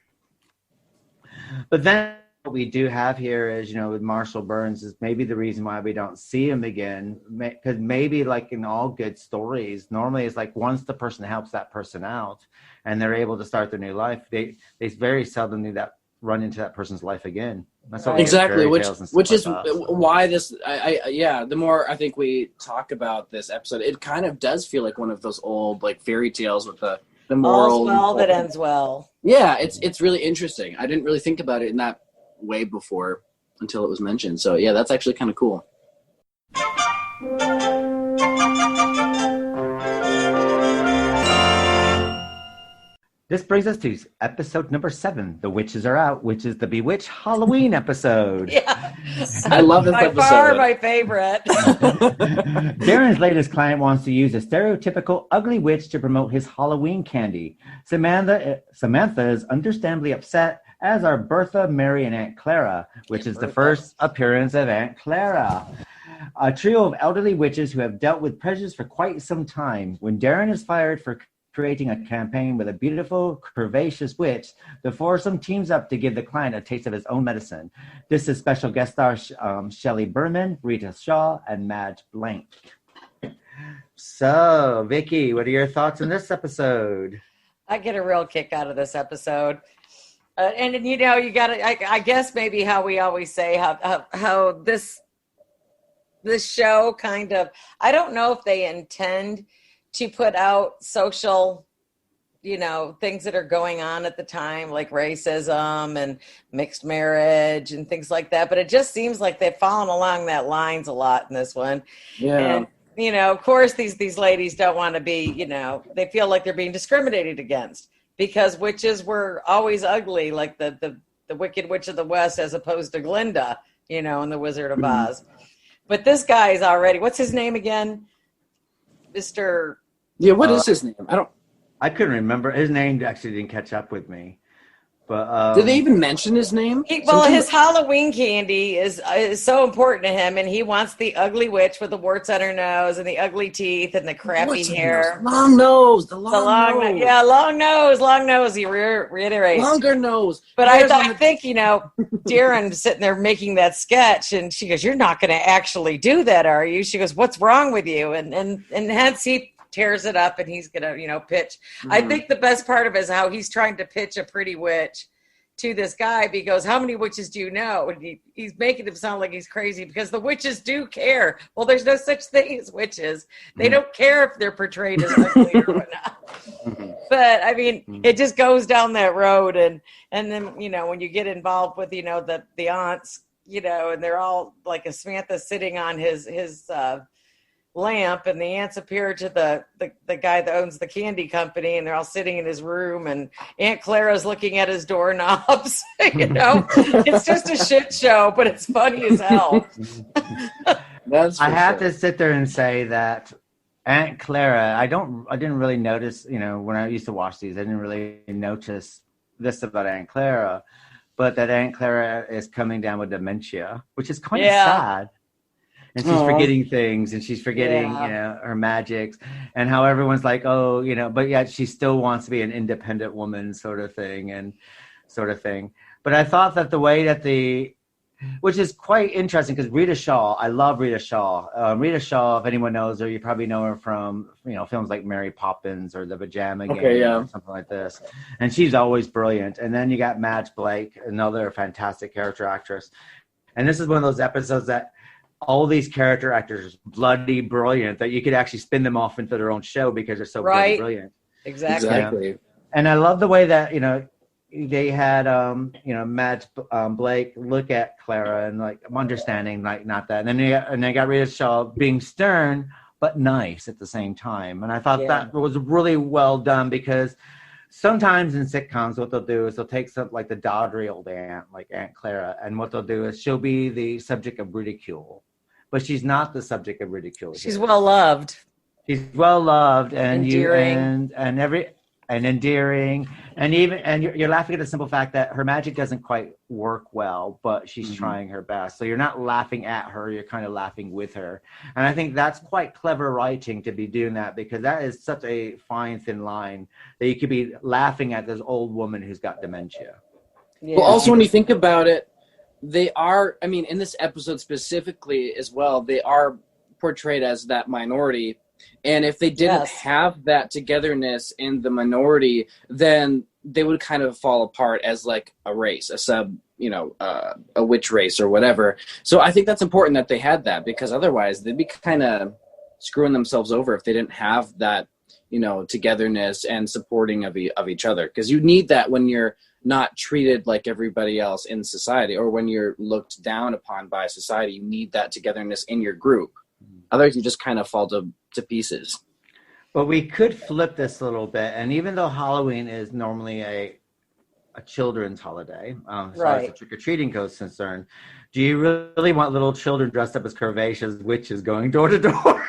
but then what we do have here is, with Marshall Burns, is maybe the reason why we don't see him again, because maybe like in all good stories, normally it's like once the person helps that person out and they're able to start their new life, they very seldom do that run into that person's life again. That's Right. Exactly, which is that. why this. The more I think we talk about this episode, it kind of does feel like one of those old like fairy tales with the moral. All's well that ends well. Yeah, it's really interesting. I didn't really think about it in that way before until it was mentioned. So yeah, that's actually kind of cool. This brings us to episode number 7, The Witches Are Out, which is the Bewitched Halloween episode. Yeah. I love this episode. By far my favorite. Darren's latest client wants to use a stereotypical ugly witch to promote his Halloween candy. Samantha is understandably upset, as are Bertha, Mary, and Aunt Clara, which is the first appearance of Aunt Clara. A trio of elderly witches who have dealt with prejudice for quite some time. When Darren is fired for creating a campaign with a beautiful, curvaceous witch, the foursome teams up to give the client a taste of his own medicine. This is special guest stars Shelly Berman, Reta Shaw, and Madge Blank. So, Vicky, what are your thoughts on this episode? I get a real kick out of this episode. And you know, you got to, I guess maybe how we always say how this show kind of, I don't know if they intend to put out social, you know, things that are going on at the time, like racism and mixed marriage and things like that. But it just seems like they've fallen along that lines a lot in this one. Yeah. And, you know, of course, these ladies don't want to be, you know, they feel like they're being discriminated against because witches were always ugly, like the Wicked Witch of the West, as opposed to Glinda, you know, in The Wizard of Oz. But this guy is already, what's his name again? Mr. Yeah, what is his name? I couldn't remember. His name actually didn't catch up with me. But did they even mention his name? His Halloween candy is so important to him, and he wants the ugly witch with the warts on her nose and the ugly teeth and the crappy hair. Long nose. The long nose. Yeah, long nose. He reiterates. Longer nose. But I think, you know, Darren sitting there making that sketch, and she goes, "You're not going to actually do that, are you?" She goes, "What's wrong with you?" And hence he tears it up and he's gonna, you know, pitch. I think the best part of it is how he's trying to pitch a pretty witch to this guy. Because how many witches do you know? And he's making him sound like he's crazy because the witches do care. Well, there's no such thing as witches. They don't care if they're portrayed as ugly or whatnot. But I mean, it just goes down that road, and then, you know, when you get involved with, you know, the aunts, you know, and they're all like a Samantha sitting on his lamp, and the aunts appear to the guy that owns the candy company, and they're all sitting in his room, and Aunt Clara's looking at his doorknobs. You know, it's just a shit show, but it's funny as hell. I have to sit there and say that Aunt Clara, I didn't really notice, you know, when I used to watch these, I didn't really notice this about Aunt Clara, but that Aunt Clara is coming down with dementia, which is kind of sad. And she's forgetting things, and she's forgetting, you know, her magics, and how everyone's like, oh, you know, but yet she still wants to be an independent woman sort of thing. But I thought that the way that which is quite interesting, because Reta Shaw, I love Reta Shaw. Reta Shaw, if anyone knows her, you probably know her from, you know, films like Mary Poppins or The Pajama Game or something like this. And she's always brilliant. And then you got Madge Blake, another fantastic character actress. And this is one of those episodes that all these character actors are bloody brilliant, that you could actually spin them off into their own show because they're so bloody brilliant. Exactly. Yeah. And I love the way that, you know, they had, you know, Madge Blake look at Clara and like understanding, like not that. And then they got Reta Shaw being stern but nice at the same time. And I thought that was really well done, because sometimes in sitcoms, what they'll do is they'll take something like the doddery old aunt, like Aunt Clara, and what they'll do is she'll be the subject of ridicule. But she's not the subject of ridicule. She's well loved. She's well loved and endearing. Endearing, and you're laughing at the simple fact that her magic doesn't quite work well, but she's trying her best. So you're not laughing at her; you're kind of laughing with her. And I think that's quite clever writing to be doing that, because that is such a fine, thin line that you could be laughing at this old woman who's got dementia. Yeah. Well, also when you think about it, they are, I mean, in this episode specifically as well, they are portrayed as that minority And if they didn't have that togetherness in the minority, then they would kind of fall apart as like a race, a sub, a witch race or whatever. So I think that's important that they had that, because otherwise they'd be kind of screwing themselves over if they didn't have that, togetherness and supporting of each other. Because you need that when you're not treated like everybody else in society, or when you're looked down upon by society. You need that togetherness in your group. Otherwise you just kind of fall to pieces. But we could flip this a little bit, and even though Halloween is normally a children's holiday, as far as the trick-or-treating goes concerned, do you really want little children dressed up as curvaceous witches going door to door?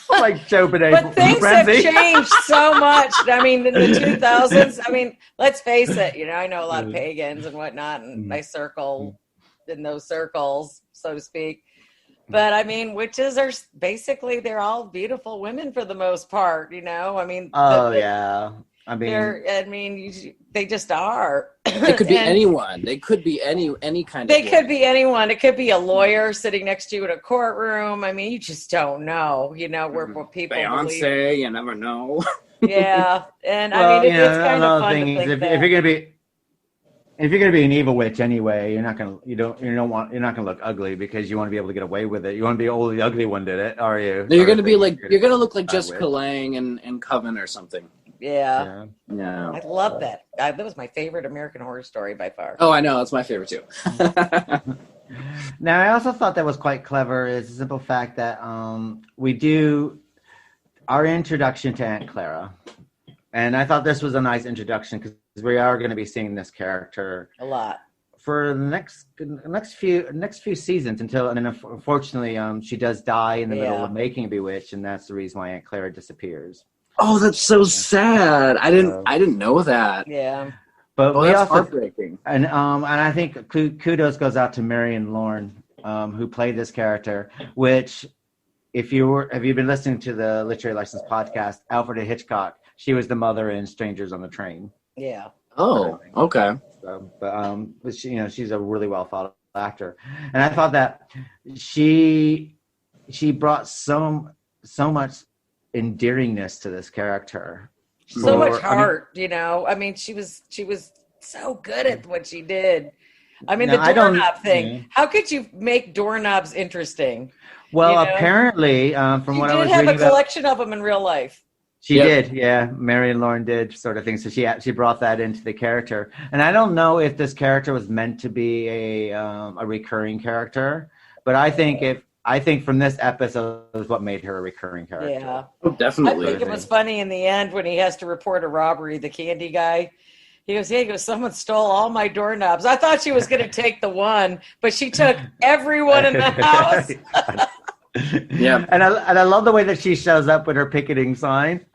Like Joe Benet. But things have changed so much. I mean, in the 2000s, let's face it, I know a lot of pagans and whatnot, and I circle in those circles, so to speak. But witches are basically, they're all beautiful women for the most part, they just are. They could be anyone. They could be any kind of. They could be anyone. It could be a lawyer sitting next to you in a courtroom. You just don't know. Where people Beyonce, believe. you never know. Yeah, and it's kind of fun to think if you're gonna be an evil witch anyway, you're not gonna look ugly, because you want to be able to get away with it. You want to be, oh, the ugly one did it, are you? No, you're gonna look like Jessica Lange in Coven or something. Yeah. I love that. That was my favorite American Horror Story by far. Oh, I know. That's my favorite too. Now, I also thought that was quite clever is the simple fact that we do our introduction to Aunt Clara. And I thought this was a nice introduction, because we are going to be seeing this character a lot for the next few seasons, and then unfortunately she does die in the middle of making Bewitched, and that's the reason why Aunt Clara disappears. Oh, that's so sad. I didn't know that. Yeah. But we that's also, heartbreaking. And I think kudos goes out to Marion and Lorne, who played this character, which have you been listening to the Literary License podcast, Alfred Hitchcock, she was the mother in Strangers on the Train. Yeah. Oh, okay. So, but she, she's a really well thought of actor. And I thought that she brought so much endearingness to this character, so much heart. She was so good at what she did. The doorknob thing. How could you make doorknobs interesting? Well, apparently, from what I was reading, she did have a collection of them in real life. She did, yeah. Mary and Lorne did, sort of thing. So she brought that into the character, and I don't know if this character was meant to be a recurring character, but I think from this episode is what made her a recurring character. Yeah, oh, definitely. I think it was funny in the end when he has to report a robbery. The candy guy, he goes, someone stole all my doorknobs. I thought she was going to take the one, but she took everyone in the house. Yeah, and I love the way that she shows up with her picketing sign.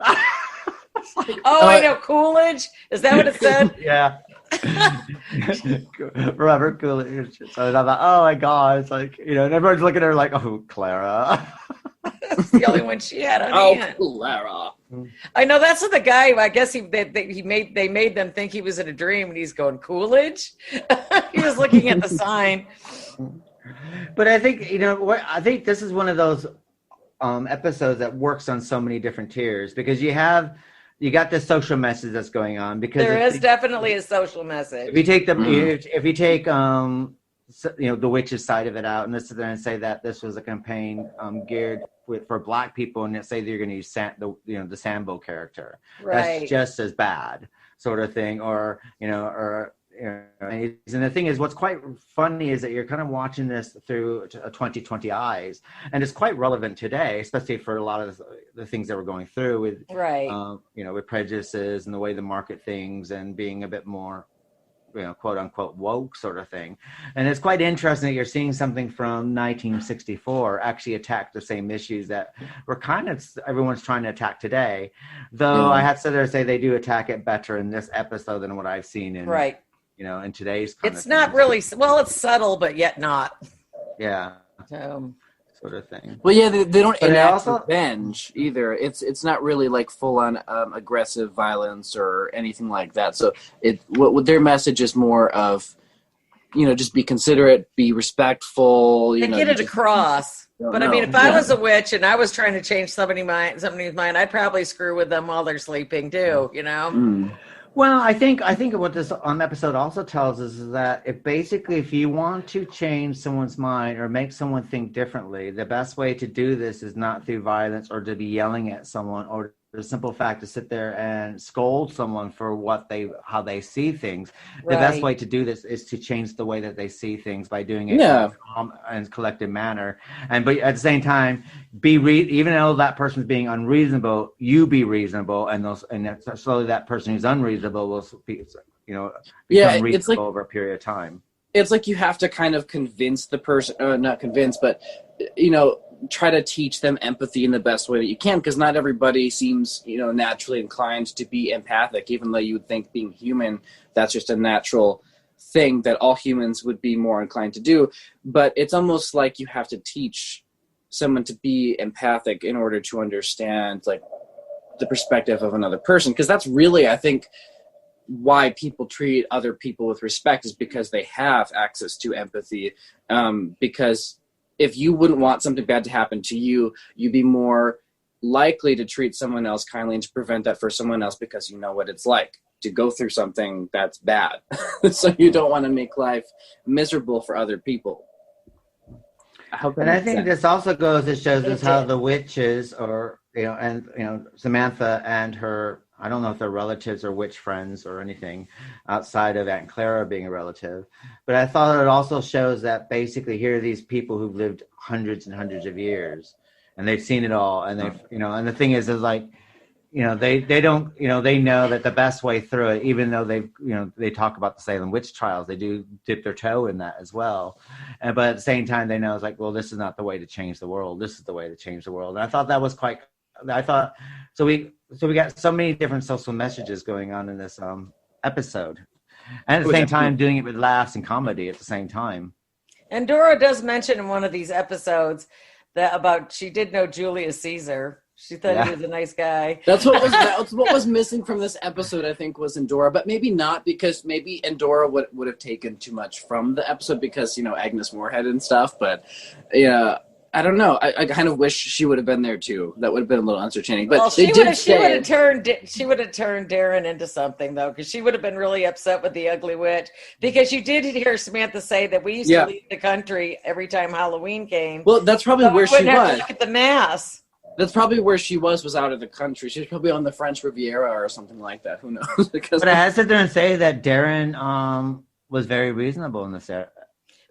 I know, Coolidge. Is that what it said? Yeah. Robert Coolidge. So I thought, oh my God, it's like, and everyone's looking at her like, oh, Clara. That's the only one she had on hand. Clara. I know, that's what the guy, I guess they made them think he was in a dream, and he's going, Coolidge? He was looking at the sign. But I think, I think this is one of those episodes that works on so many different tiers, because you got this social message that's going on, because there is definitely a social message. If you take the witches side of it out, and this is and say that this was a campaign geared for Black people, and say they're going to use the Sambo character, right? That's just as bad, sort of thing, and the thing is, what's quite funny is that you're kind of watching this through a 2020 eyes, and it's quite relevant today, especially for a lot of the things that we're going through with, with prejudices and the way the market things, and being a bit more, quote unquote woke sort of thing. And it's quite interesting that you're seeing something from 1964 actually attack the same issues that we're everyone's trying to attack today. Though I have to say they do attack it better in this episode than what I've seen in in today's kind it's not really it's subtle, but yet not. Yeah. Sort of thing. Well, yeah, they don't enact revenge either. It's not really like full on aggressive violence or anything like that. So what their message is more of, just be considerate, be respectful. Get it across. But I mean, if I was a witch and I was trying to change somebody's mind, I'd probably screw with them while they're sleeping too. You know. Mm. Well, I think what this episode also tells us is that if you want to change someone's mind or make someone think differently, the best way to do this is not through violence or to be yelling at someone or the simple fact to sit there and scold someone for how they see things. The best way to do this is to change the way that they see things by doing it in a calm and collective manner. But at the same time, even though that person's being unreasonable, you be reasonable, and slowly that person who's unreasonable will become reasonable over a period of time. It's like you have to kind of convince the person, not convince, but try to teach them empathy in the best way that you can, because not everybody seems naturally inclined to be empathic, even though you would think being human, that's just a natural thing that all humans would be more inclined to do. But it's almost like you have to teach someone to be empathic in order to understand like the perspective of another person, because that's really, I think, why people treat other people with respect, is because they have access to empathy. Because if you wouldn't want something bad to happen to you, you'd be more likely to treat someone else kindly and to prevent that for someone else, because you know what it's like to go through something that's bad. So you don't want to make life miserable for other people. I think this also shows us how the witches, Samantha and her, I don't know if they're relatives or witch friends or anything outside of Aunt Clara being a relative. But I thought it also shows that basically here are these people who've lived hundreds and hundreds of years and they've seen it all. And they've, and the thing is like, they don't, they know that the best way through it, even though they talk about the Salem witch trials, they do dip their toe in that as well. But at the same time, they know it's like, well, this is not the way to change the world. This is the way to change the world. And I thought that was so we got so many different social messages going on in this episode, and at the same time doing it with laughs and comedy at the same time. And Dora does mention in one of these episodes that she did know Julius Caesar. She thought he was a nice guy. That's what was missing from this episode, I think, was Endora, but maybe not, because maybe Endora would have taken too much from the episode because Agnes Moorehead and stuff. But yeah. I don't know. I kind of wish she would have been there too. That would have been a little entertaining. But she would have turned Darren into something though, because she would have been really upset with the ugly witch. Because you did hear Samantha say that we used to leave the country every time Halloween came. Well, that's probably where she was. Look at the mass. That's probably where she was out of the country. She's probably on the French Riviera or something like that. Who knows? But I had to sit there and say that Darren was very reasonable in this area.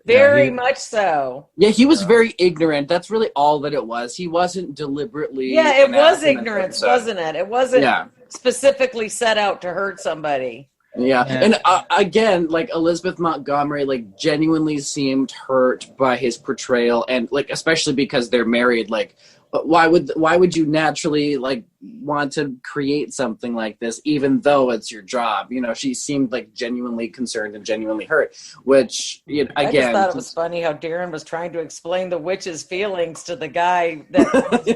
Very much so. Yeah, he was very ignorant. That's really all that it was. He wasn't deliberately... Yeah, it was ignorance, wasn't it? It wasn't specifically set out to hurt somebody. Yeah. And again, like Elizabeth Montgomery, like genuinely seemed hurt by his portrayal, and like especially because they're married. Like, why would you naturally like want to create something like this, even though it's your job? She seemed like genuinely concerned and genuinely hurt. Which again, I just thought it was funny how Darren was trying to explain the witch's feelings to the guy that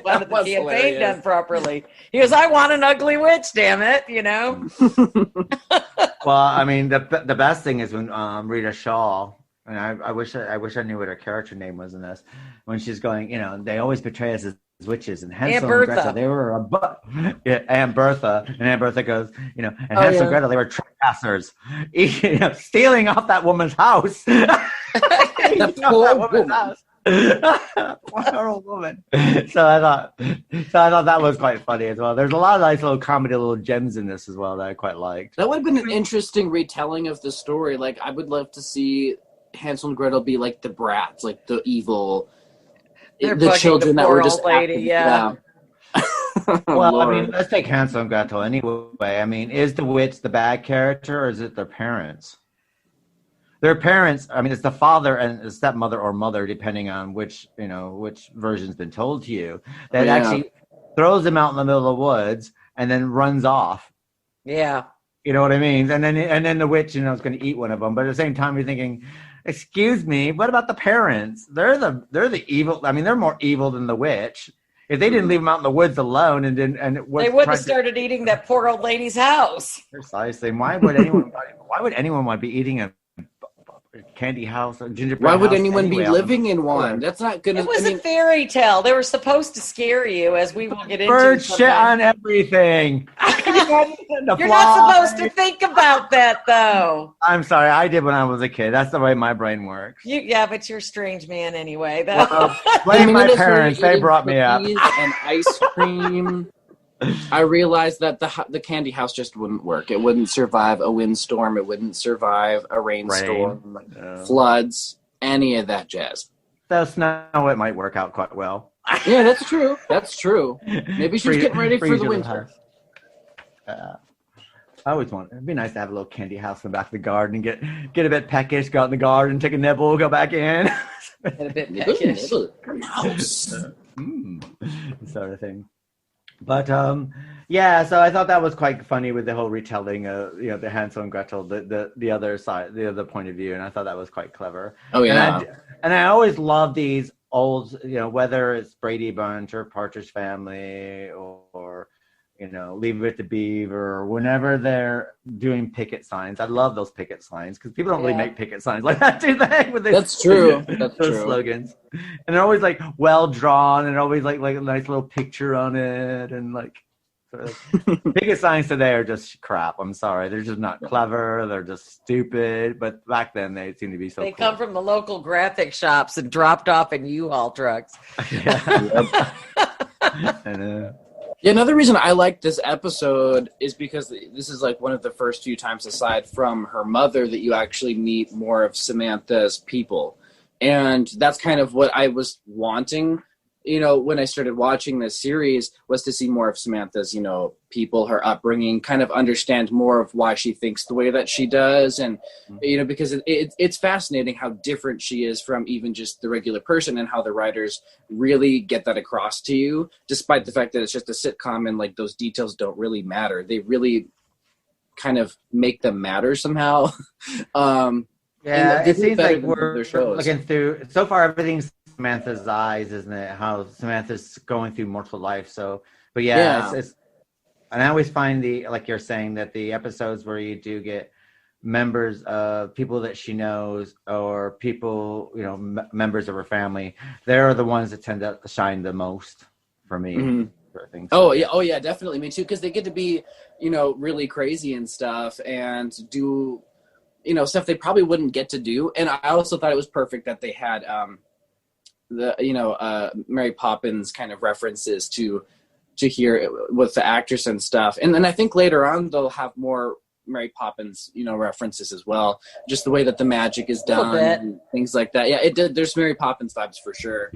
wanted the campaign done properly. He goes, "I want an ugly witch, damn it!" Well, I mean, the best thing is when Reta Shaw, and I wish I knew what her character name was in this, when she's going, they always portray us as witches, and Hansel and Gretel, they were Aunt Bertha, and Aunt Bertha goes, and Hansel and Gretel, they were trespassers, stealing off that woman's house. Poor old woman. So I thought that was quite funny as well. There's a lot of nice little comedy, little gems in this as well that I quite liked. That would have been an interesting retelling of the story. Like, I would love to see Hansel and Gretel be like the brats, like the evil, the children that were just lady. Yeah. Well, Lord. I mean, let's take Hansel and Gretel anyway. I mean, is the witch the bad character, or is it their parents? Their parents, I mean, it's the father and the stepmother or mother, depending on which version's been told to you, that actually throws them out in the middle of the woods and then runs off. Yeah. You know what I mean? And then the witch, is going to eat one of them. But at the same time, you're thinking, excuse me, what about the parents? They're the evil. I mean, they're more evil than the witch. If they didn't leave them out in the woods alone they would have started eating that poor old lady's house. Precisely. Why would anyone want to be eating a candy house, a gingerbread Why would house anyone be anyway. living in one? That's not gonna. It was a fairy tale. They were supposed to scare you, as we will get into. Bird shit on everything. You're not supposed to think about that, though. I'm sorry, I did when I was a kid. That's the way my brain works. Yeah, but you're a strange man anyway. Blame my parents. They brought me up. And ice cream. I realized that the candy house just wouldn't work. It wouldn't survive a windstorm. It wouldn't survive a rainstorm, floods, any of that jazz. So snow, it might work out quite well. Yeah, that's true. That's true. Maybe she's getting ready for the winter. I always want. It'd be nice to have a little candy house in the back of the garden and get a bit peckish, go out in the garden, take a nibble, go back in. Get a bit peckish. Sort of thing. But yeah, so I thought that was quite funny with the whole retelling of the Hansel and Gretel, the other side, the other point of view, and I thought that was quite clever. Oh yeah, and I always love these old, whether it's Brady Bunch or Partridge Family or Leave It to Beaver, or whenever they're doing picket signs. I love those picket signs because people don't really make picket signs like that, do they? That's true. That's true. Slogans, and they're always like well drawn, and always like a nice little picture on it, and like sort of picket signs today are just crap. I'm sorry, they're just not clever. They're just stupid. But back then they seem to be so. They cool. come from the local graphic shops and dropped off in U-Haul trucks. I know. Yeah, another reason I like this episode is because this is like one of the first few times, aside from her mother, that you actually meet more of Samantha's people. And that's kind of what I was wanting, when I started watching this series, was to see more of Samantha's, people, her upbringing, kind of understand more of why she thinks the way that she does. And, because it's fascinating how different she is from even just the regular person, and how the writers really get that across to you, despite the fact that it's just a sitcom and like those details don't really matter. They really kind of make them matter somehow. Yeah, it seems like we're looking through, so far everything's Samantha's eyes, isn't it? How Samantha's going through mortal life. So, but it's and I always find like you're saying, that the episodes where you do get members of people that she knows, or people, members of her family, they're the ones that tend to shine the most for me. Mm-hmm. Sort of thing. Oh yeah, definitely. Me too, because they get to be, really crazy and stuff, and do, stuff they probably wouldn't get to do. And I also thought it was perfect that they had Mary Poppins kind of references to hear with the actress and stuff. And then I think later on they'll have more Mary Poppins, references as well. Just the way that the magic is done and things like that. Yeah, there's Mary Poppins vibes for sure.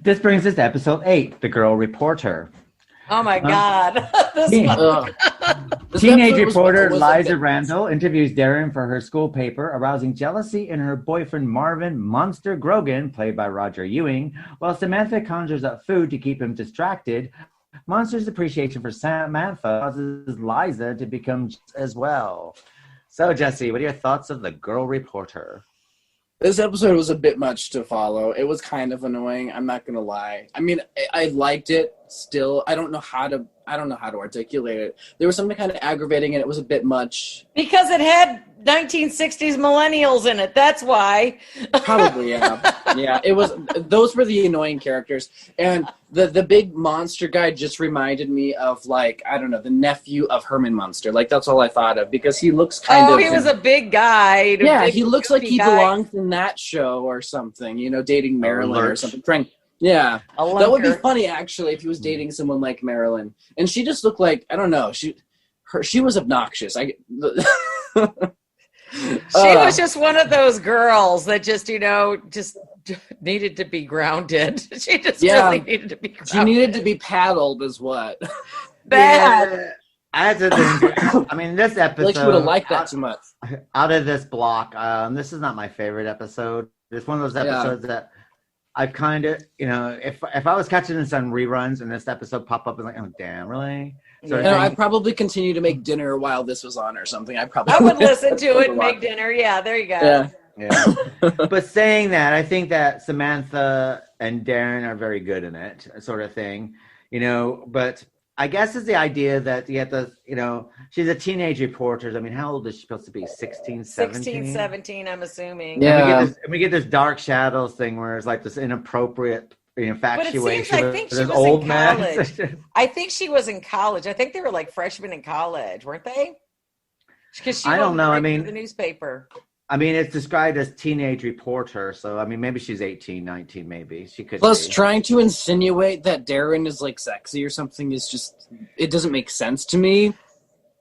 This brings us to episode 8, The Girl Reporter. Oh my God. Teenage reporter Liza Randall interviews Darren for her school paper, arousing jealousy in her boyfriend Marvin Monster Grogan, played by Roger Ewing, while Samantha conjures up food to keep him distracted. Monster's appreciation for Samantha causes Liza to become as well. So, Jesse, what are your thoughts of The Girl Reporter? This episode was a bit much to follow. It was kind of annoying. I'm not gonna lie. I mean, I liked it still. I don't know how to articulate it. There was something kind of aggravating, and it was a bit much. Because it had 1960s millennials in it. That's why. Probably, yeah. Yeah, it was. Those were the annoying characters, and the big monster guy just reminded me of, like, I don't know, the nephew of Herman Munster. Like, that's all I thought of, because he looks kind of. Oh, he was a big guy. Yeah, he looks like he belongs in that show or something. Dating Marilyn or something. Yeah, that would be funny actually if he was dating someone like Marilyn, and she just looked like, I don't know, she was obnoxious. She was just one of those girls that just needed to be grounded. She just really needed to be grounded. She needed to be paddled, is what. Bad. Yeah, I had to think. I mean, this episode. Like she would have liked that too much. Out of this block, this is not my favorite episode. It's one of those episodes that I've kind of, if I was catching this on reruns and this episode pop up, and like, oh damn, really? I'd probably continue to make dinner while this was on or something. I would listen to it and make dinner. Yeah, there you go. Yeah. But saying that, I think that Samantha and Darren are very good in it, sort of thing. But I guess it's the idea that you have to, you know, she's a teenage reporter. I mean, how old is she supposed to be? 16, 17? 16, 17, I'm assuming. Yeah. And we get this dark shadows thing where it's like this inappropriate, But it infatuation. seems I think she was old in man. college. I think she was in college. I think they were like freshmen in college, weren't they? Because I don't know. I mean, the newspaper. I mean, it's described as teenage reporter. So, I mean, maybe she's 18, 19, maybe. She could Plus, be. trying to insinuate that Darren is like sexy or something is just, it doesn't make sense to me.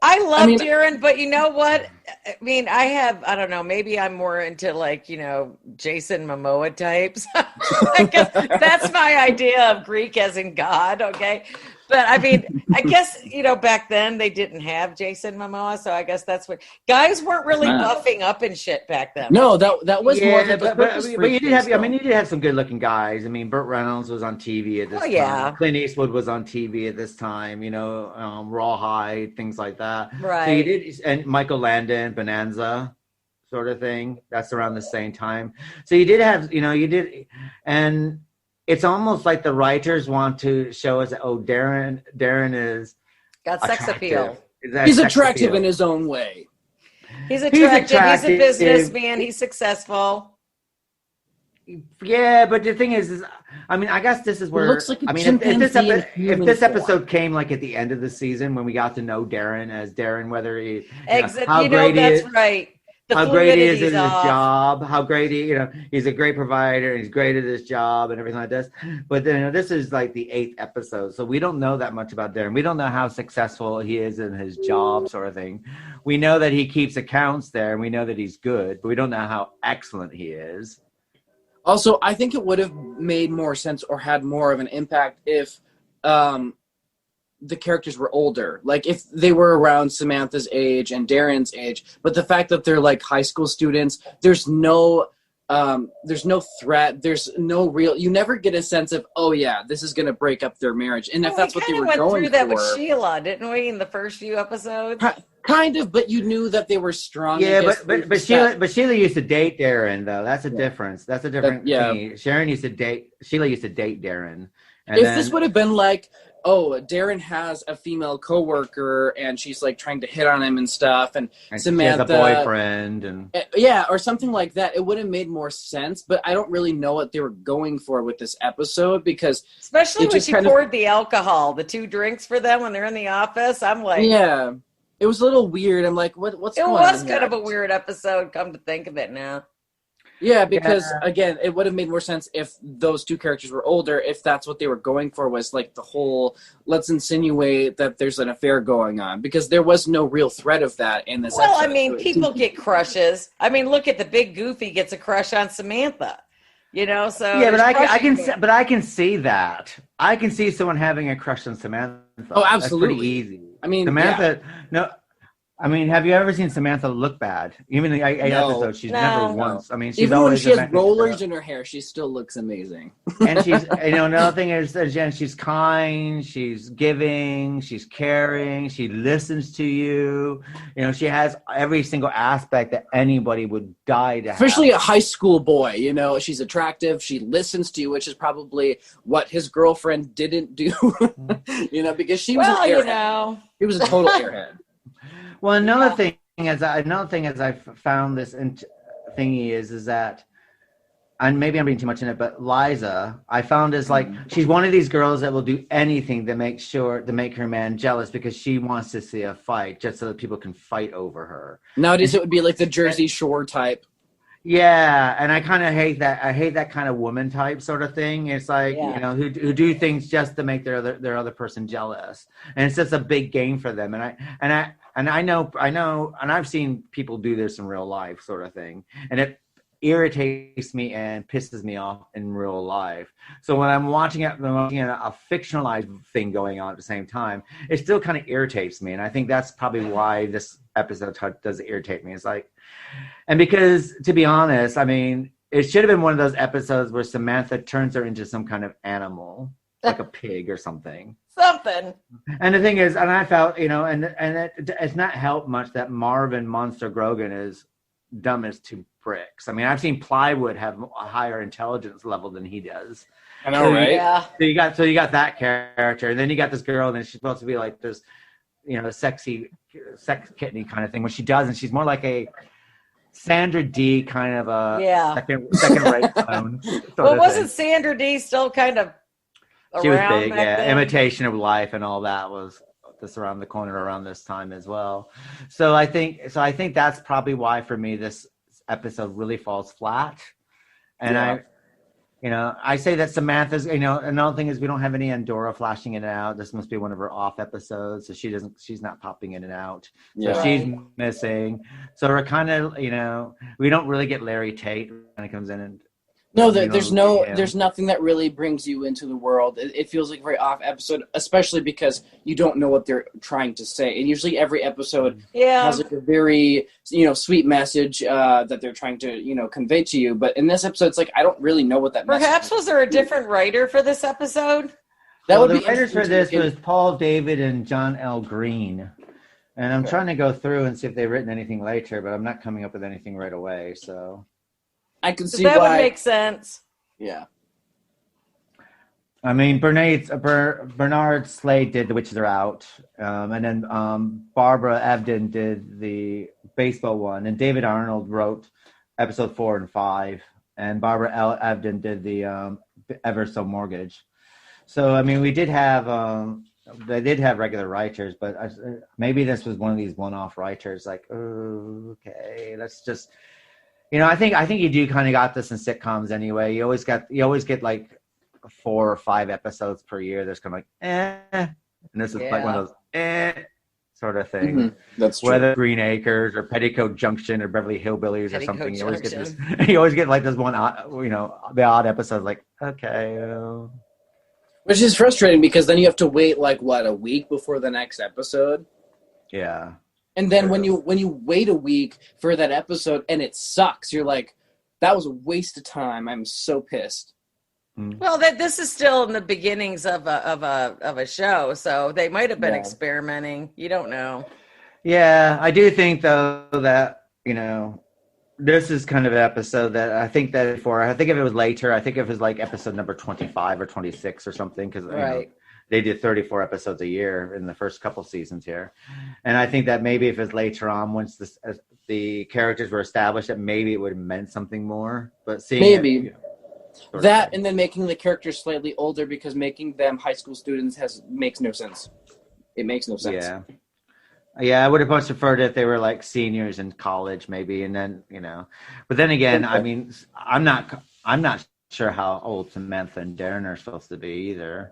I love Darren, but you know what? I mean, I don't know, maybe I'm more into like, you know, Jason Momoa types. I guess that's my idea of Greek as in God, okay? But I mean, I guess, you know, back then they didn't have Jason Momoa, so I guess that's what guys weren't really buffing up and shit back then. No, that was more of but you did have, I mean, you did have some good looking guys. I mean, Burt Reynolds was on TV at this time. Clint Eastwood was on TV at this time, you know, Rawhide, things like that. Right. So you did, and Michael Landon, Bonanza sort of thing. That's around the same time. So you did have, you know, and it's almost like the writers want to show us, oh, Darren is got sex appeal. He's attractive in his own way. He's attractive. He's a businessman. He's successful. Yeah, but the thing is I mean, I guess this is where, looks like if this episode came like at the end of the season when we got to know Darren as Darren, whether he, how great he is, right. How great he is at his job, how great he's a great provider, and he's great at his job and everything like this. But then, you know, this is like the 8th episode, so we don't know that much about Darren. We don't know how successful he is in his job, sort of thing. We know that he keeps accounts there, and we know that he's good, but we don't know how excellent he is. Also, I think it would have made more sense or had more of an impact if the characters were older. Like if they were around Samantha's age and Darren's age, but the fact that they're like high school students, there's no threat. There's no real, you never get a sense of, oh yeah, this is going to break up their marriage. And if that's what they were going for. We went through that with Sheila, didn't we, in the first few episodes? Kind of, but you knew that they were strong. Yeah, but Sheila used to date Darren though. That's a difference. That's a different thing. Sheila used to date Darren. And if this would have been like, oh, Darren has a female coworker and she's like trying to hit on him and stuff, and Samantha she has a boyfriend, and or something like that, it would have made more sense. But I don't really know what they were going for with this episode, because especially when she poured the alcohol, the 2 drinks for them when they're in the office. I'm like, yeah, it was a little weird. I'm like, what's going on? It was kind of a weird episode, come to think of it now. Yeah, because again, it would have made more sense if those 2 characters were older, if that's what they were going for, was like the whole, let's insinuate that there's an affair going on, because there was no real threat of that in this episode. Well, I mean, people get crushes. I mean, look at the big Goofy gets a crush on Samantha, you know, so. Yeah, but I can see that. I can see someone having a crush on Samantha. Oh, absolutely. That's pretty easy. I mean, Samantha, no. I mean, have you ever seen Samantha look bad? Even the episode, she's never once. I mean, she's even always when she has rollers in her hair, she still looks amazing. And she's, you know, another thing is, Jen, she's kind, she's giving, she's caring, she listens to you. You know, she has every single aspect that anybody would die to have. Especially a high school boy, you know, she's attractive, she listens to you, which is probably what his girlfriend didn't do, you know, because she was an airhead. You know. He was a total airhead. Well, another thing as I found this thingy is that, and maybe I'm reading too much in it, but Liza, I found is like, she's one of these girls that will do anything to make her man jealous, because she wants to see a fight just so that people can fight over her. Nowadays, it would be like the Jersey Shore type. Yeah, and I kind of hate that. I hate that kind of woman type sort of thing. It's like, you know, who do things just to make their other person jealous, and it's just a big game for them. And I know, and I've seen people do this in real life, sort of thing, and it irritates me and pisses me off in real life. So when I'm watching a fictionalized thing going on at the same time, it still kind of irritates me, and I think that's probably why this episode does irritate me. It's like, and because, to be honest, I mean, it should have been one of those episodes where Samantha turns her into some kind of animal, like a pig or something. And the thing is, and I felt, you know, and it's not helped much that Marvin Monster Grogan is dumb as 2 bricks. I mean, I've seen Plywood have a higher intelligence level than he does. I know, right? Yeah. So you got that character, and then you got this girl, and then she's supposed to be like this, sexy, sex kitten kind of thing. When she doesn't, she's more like a Sandra D kind of a second rate clone. Well, wasn't Sandra D still kind of around? She was big, back then? Imitation of Life and all that was this around the corner around this time as well. So I think that's probably why for me this episode really falls flat. And I say that Samantha's, another thing is we don't have any Andorra flashing in and out. This must be one of her off episodes, so she's not popping in and out. So she's missing. So we're kind of, we don't really get Larry Tate when he comes in and. No, there's nothing that really brings you into the world. It feels like a very off episode, especially because you don't know what they're trying to say. And usually every episode has like a very, sweet message that they're trying to, convey to you. But in this episode, it's like, I don't really know what that message is. Perhaps was there a different writer for this episode? The writers for this was Paul David and John L. Green. And I'm trying to go through and see if they've written anything later, but I'm not coming up with anything right away, so... I can see that why. would make sense. Yeah. I mean, Bernard Slade did The Witches Are Out, and then Barbara Evden did the baseball one, and David Arnold wrote episode 4 and 5, and Barbara Evden did the Ever So Mortgage. So, I mean, we did have they did have regular writers, but maybe this was one of these one-off writers. Like, okay, let's just. I think you do kind of got this in sitcoms anyway. You always get like 4 or 5 episodes per year. There's kind of like and this is like one of those sort of thing. Mm-hmm. That's true. Whether Green Acres or Petticoat Junction or Beverly Hillbillies or something, you always get this. You always get like this one, the odd episodes. Like okay, which is frustrating because then you have to wait like a week before the next episode. Yeah. And then when you wait a week for that episode and it sucks, you're like, that was a waste of time. I'm so pissed. Well, this is still in the beginnings of a show, so they might have been experimenting. You don't know. Yeah, I do think though that this is kind of an episode that I think if it was later, I think if it was like episode number 25 or 26 or something, because they did 34 episodes a year in the first couple seasons here. And I think that maybe if it's later on, once the characters were established, that maybe it would have meant something more. But seeing that and then making the characters slightly older because making them high school students makes no sense. It makes no sense. Yeah, I would have much preferred if they were like seniors in college maybe. And then, but then again, I mean, I'm not sure how old Samantha and Darren are supposed to be either.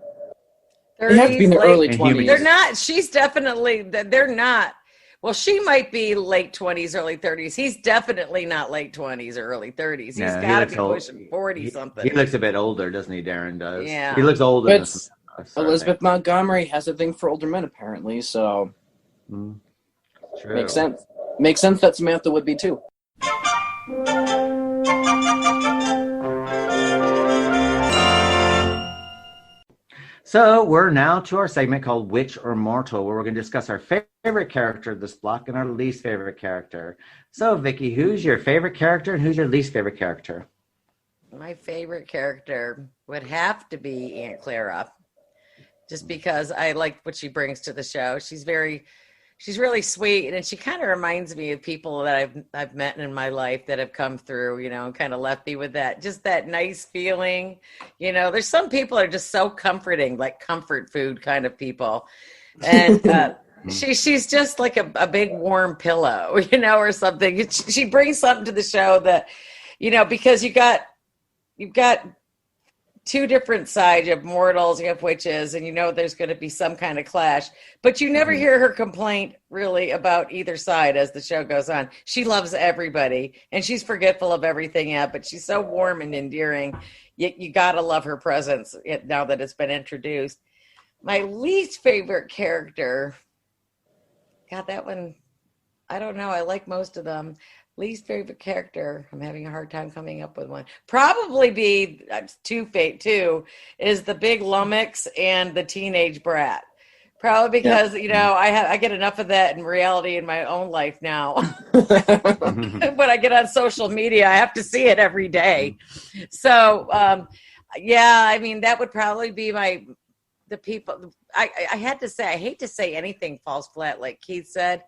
They have to be in the early 20s. They're not. She's definitely. They're not. Well, she might be late 20s, early 30s. He's definitely not late 20s or early 30s. He's got to be pushing 40 something. He looks a bit older, doesn't he? Darren does. Yeah. He looks older. But Elizabeth Montgomery has a thing for older men, apparently. So True. Makes sense. Makes sense that Samantha would be too. So we're now to our segment called Witch or Mortal, where we're going to discuss our favorite character of this block and our least favorite character. So, Vicky, who's your favorite character and who's your least favorite character? My favorite character would have to be Aunt Clara, just because I like what she brings to the show. She's really sweet, and she kind of reminds me of people that I've met in my life that have come through, and kind of left me with that nice feeling. There's some people that are just so comforting, like comfort food kind of people. And she's just like a big warm pillow, or something. She brings something to the show that, because you've got two different sides. You have mortals, you have witches, and there's going to be some kind of clash. But you never hear her complaint really about either side as the show goes on. She loves everybody, and she's forgetful of everything, but she's so warm and endearing. You got to love her presence now that it's been introduced. My least favorite character, God, that one, I don't know. I like most of them. Least favorite character, I'm having a hard time coming up with one. Probably be two is the big lummox and the teenage brat. Probably because I get enough of that in reality in my own life now. When I get on social media, I have to see it every day. So Yeah, I mean, that would probably be the people. I had to say, I hate to say anything falls flat, like Keith said,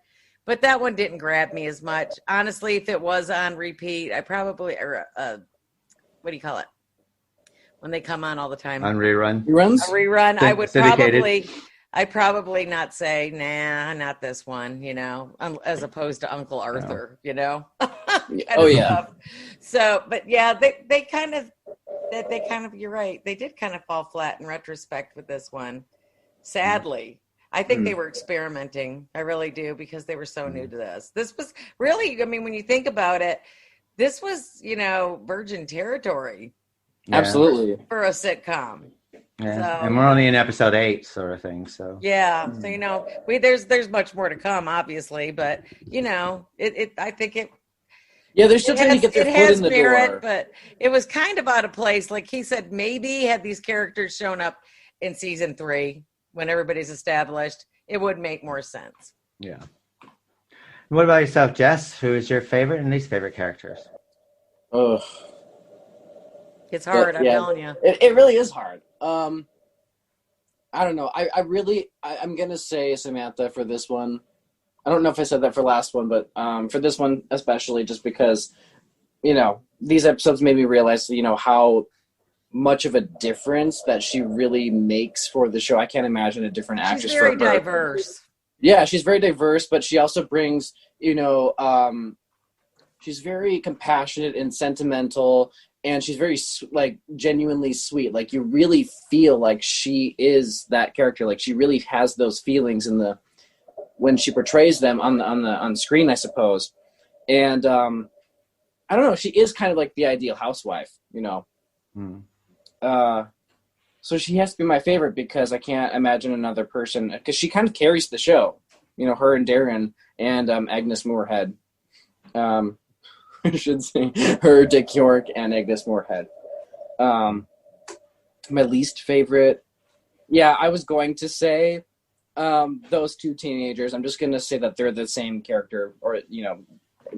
but that one didn't grab me as much. Honestly, if it was on repeat, I probably, or what do you call it? When they come on all the time. On rerun. Reruns? A rerun. I would Syndicated. probably not say, nah, not this one, as opposed to Uncle Arthur, Oh, yeah. Stuff. So, but yeah, they kind of, you're right. They did kind of fall flat in retrospect with this one. Sadly, I think they were experimenting. I really do, because they were so new to this. This was really, I mean, when you think about it, this was, virgin territory. Yeah. Absolutely. For a sitcom. Yeah. So, And we're only in episode 8 sort of thing. So yeah. So, there's much more to come, obviously, but I think it, Yeah, they're still trying to get their foot in the door. But it was kind of out of place. Like he said, maybe had these characters shown up in season 3 when everybody's established, it would make more sense. yeah. What about yourself, Jess? Who is your favorite and least favorite characters? Ugh. It's hard, I'm telling you. It really is hard. I don't know. I'm going to say Samantha for this one. I don't know if I said that for last one, but for this one especially, just because, these episodes made me realize, how much of a difference that she really makes for the show. I can't imagine a different actress. She's very for her. diverse. Yeah, she's very diverse, but she also brings, she's very compassionate and sentimental, and she's very, genuinely sweet. Like, you really feel like she is that character. Like, she really has those feelings when she portrays them on screen, I suppose. And I don't know, she is kind of like the ideal housewife, So she has to be my favorite, because I can't imagine another person, because she kind of carries the show, her and Darren and Agnes Moorehead. I should say her, Dick York, and Agnes Moorehead. My least favorite, I was going to say those two teenagers. I'm just going to say that they're the same character, or,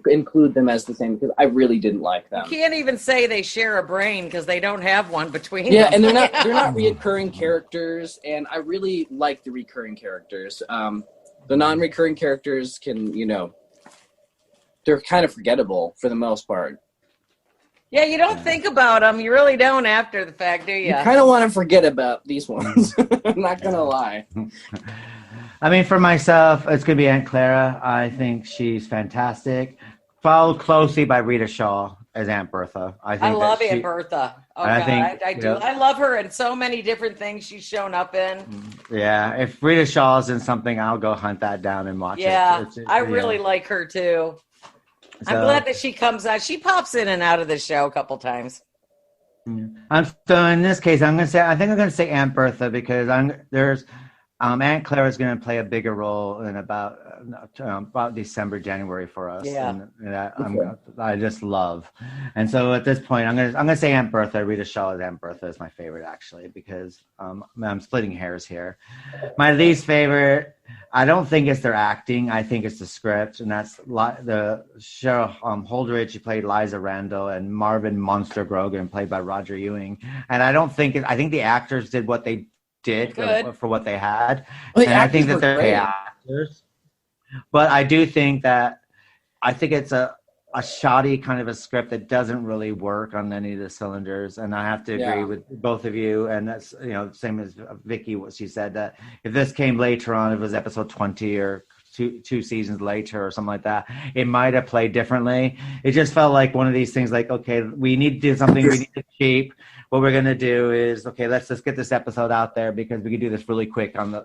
include them as the same, because I really didn't like them. You can't even say they share a brain, because they don't have one between them. Yeah, and they're not reoccurring characters, and I really like the recurring characters. The non-recurring characters can, they're kind of forgettable for the most part. Yeah, you don't think about them. You really don't after the fact, do you? You kind of want to forget about these ones. I'm not going to lie. I mean, for myself, it's going to be Aunt Clara. I think she's fantastic. Followed closely by Reta Shaw as Aunt Bertha. I love Aunt Bertha. Oh, I God, think, I do. I love her in so many different things she's shown up in. Yeah, if Reta Shaw's in something, I'll go hunt that down and watch it. Yeah, I really like her, too. So, I'm glad that she comes out. She pops in and out of the show a couple times. So in this case, I think I'm going to say Aunt Bertha, because Aunt Clara is going to play a bigger role in about December, January for us. Yeah. And I just love. And so at this point, I'm going to say Aunt Bertha. Reta Shaw as Aunt Bertha is my favorite, actually, because I'm splitting hairs here. My least favorite, I don't think it's their acting. I think it's the script, and that's the Cheryl Holdridge, who played Liza Randall, and Marvin Monster Grogan, played by Roger Ewing. And I think the actors did what they did for what they had. Well, and I think that they're great actors. But I do think it's a shoddy kind of a script that doesn't really work on any of the cylinders. And I have to agree with both of you. And that's, same as Vicky, what she said, that if this came later on, if it was episode 20 or two seasons later or something like that, it might have played differently. It just felt like one of these things, like, okay, we need to do something, we need to cheap. What we're going to do is, okay, let's just get this episode out there, because we can do this really quick on the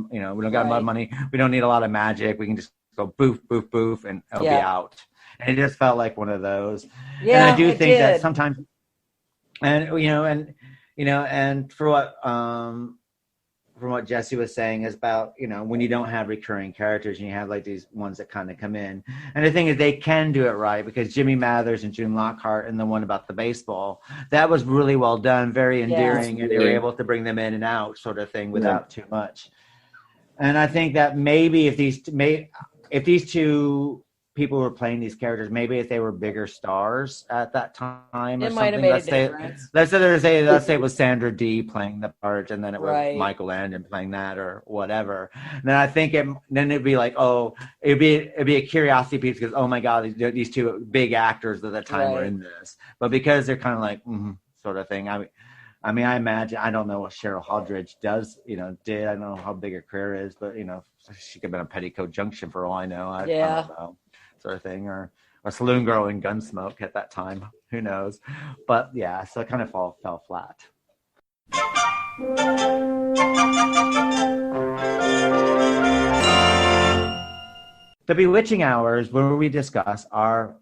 we don't got a lot of money. We don't need a lot of magic. We can just go boof, boof, boof, and it'll be out. And it just felt like one of those. Yeah, and I do think that sometimes, and for what, from what Jesse was saying is about, when you don't have recurring characters and you have like these ones that kind of come in. And the thing is, they can do it right, because Jimmy Mathers and June Lockhart and the one about the baseball, that was really well done, very endearing, and they were able to bring them in and out sort of thing without too much. And I think that maybe if these two people were playing these characters, maybe if they were bigger stars at that time or It might have something. made a Let's difference. say it was Sandra Dee playing the part, and then it was Right. Michael Landon playing that, or whatever. And then I think it'd be like, oh, it'd be a curiosity piece because, oh my God, these two big actors at the time were Right. in this. But because they're kind of like sort of thing. I mean, I imagine, I don't know what Cheryl Hodridge does, did. I don't know how big her career is, but, she could have been a Petticoat Junction for all I know. I don't know, sort of thing. Or Saloon Girl in Gunsmoke at that time. Who knows? But, yeah, so it kind of fell flat. The Bewitching Hours, where we discuss our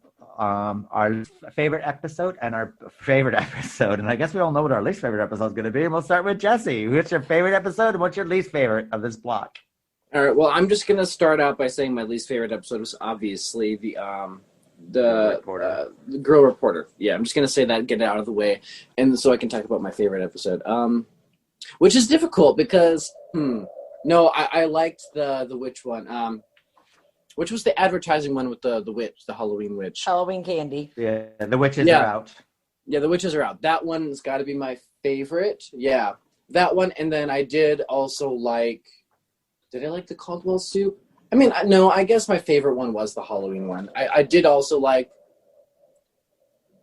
favorite episode and our favorite episode. And I guess we all know what our least favorite episode is going to be. And we'll start with Jesse. What's your favorite episode and what's your least favorite of this block? All right. Well, I'm just going to start out by saying my least favorite episode was obviously the Girl Reporter. Yeah, I'm just going to say that, get it out of the way, and so I can talk about my favorite episode. Which is difficult because, no, I liked the witch one. Which was the advertising one with the witch, the Halloween witch? Halloween candy. Yeah, the witches are out. Yeah, the witches are out. That one's got to be my favorite. Yeah, that one. And then I did also like, did I like the Caldwell soup? I mean, no, I guess my favorite one was the Halloween one. I did also like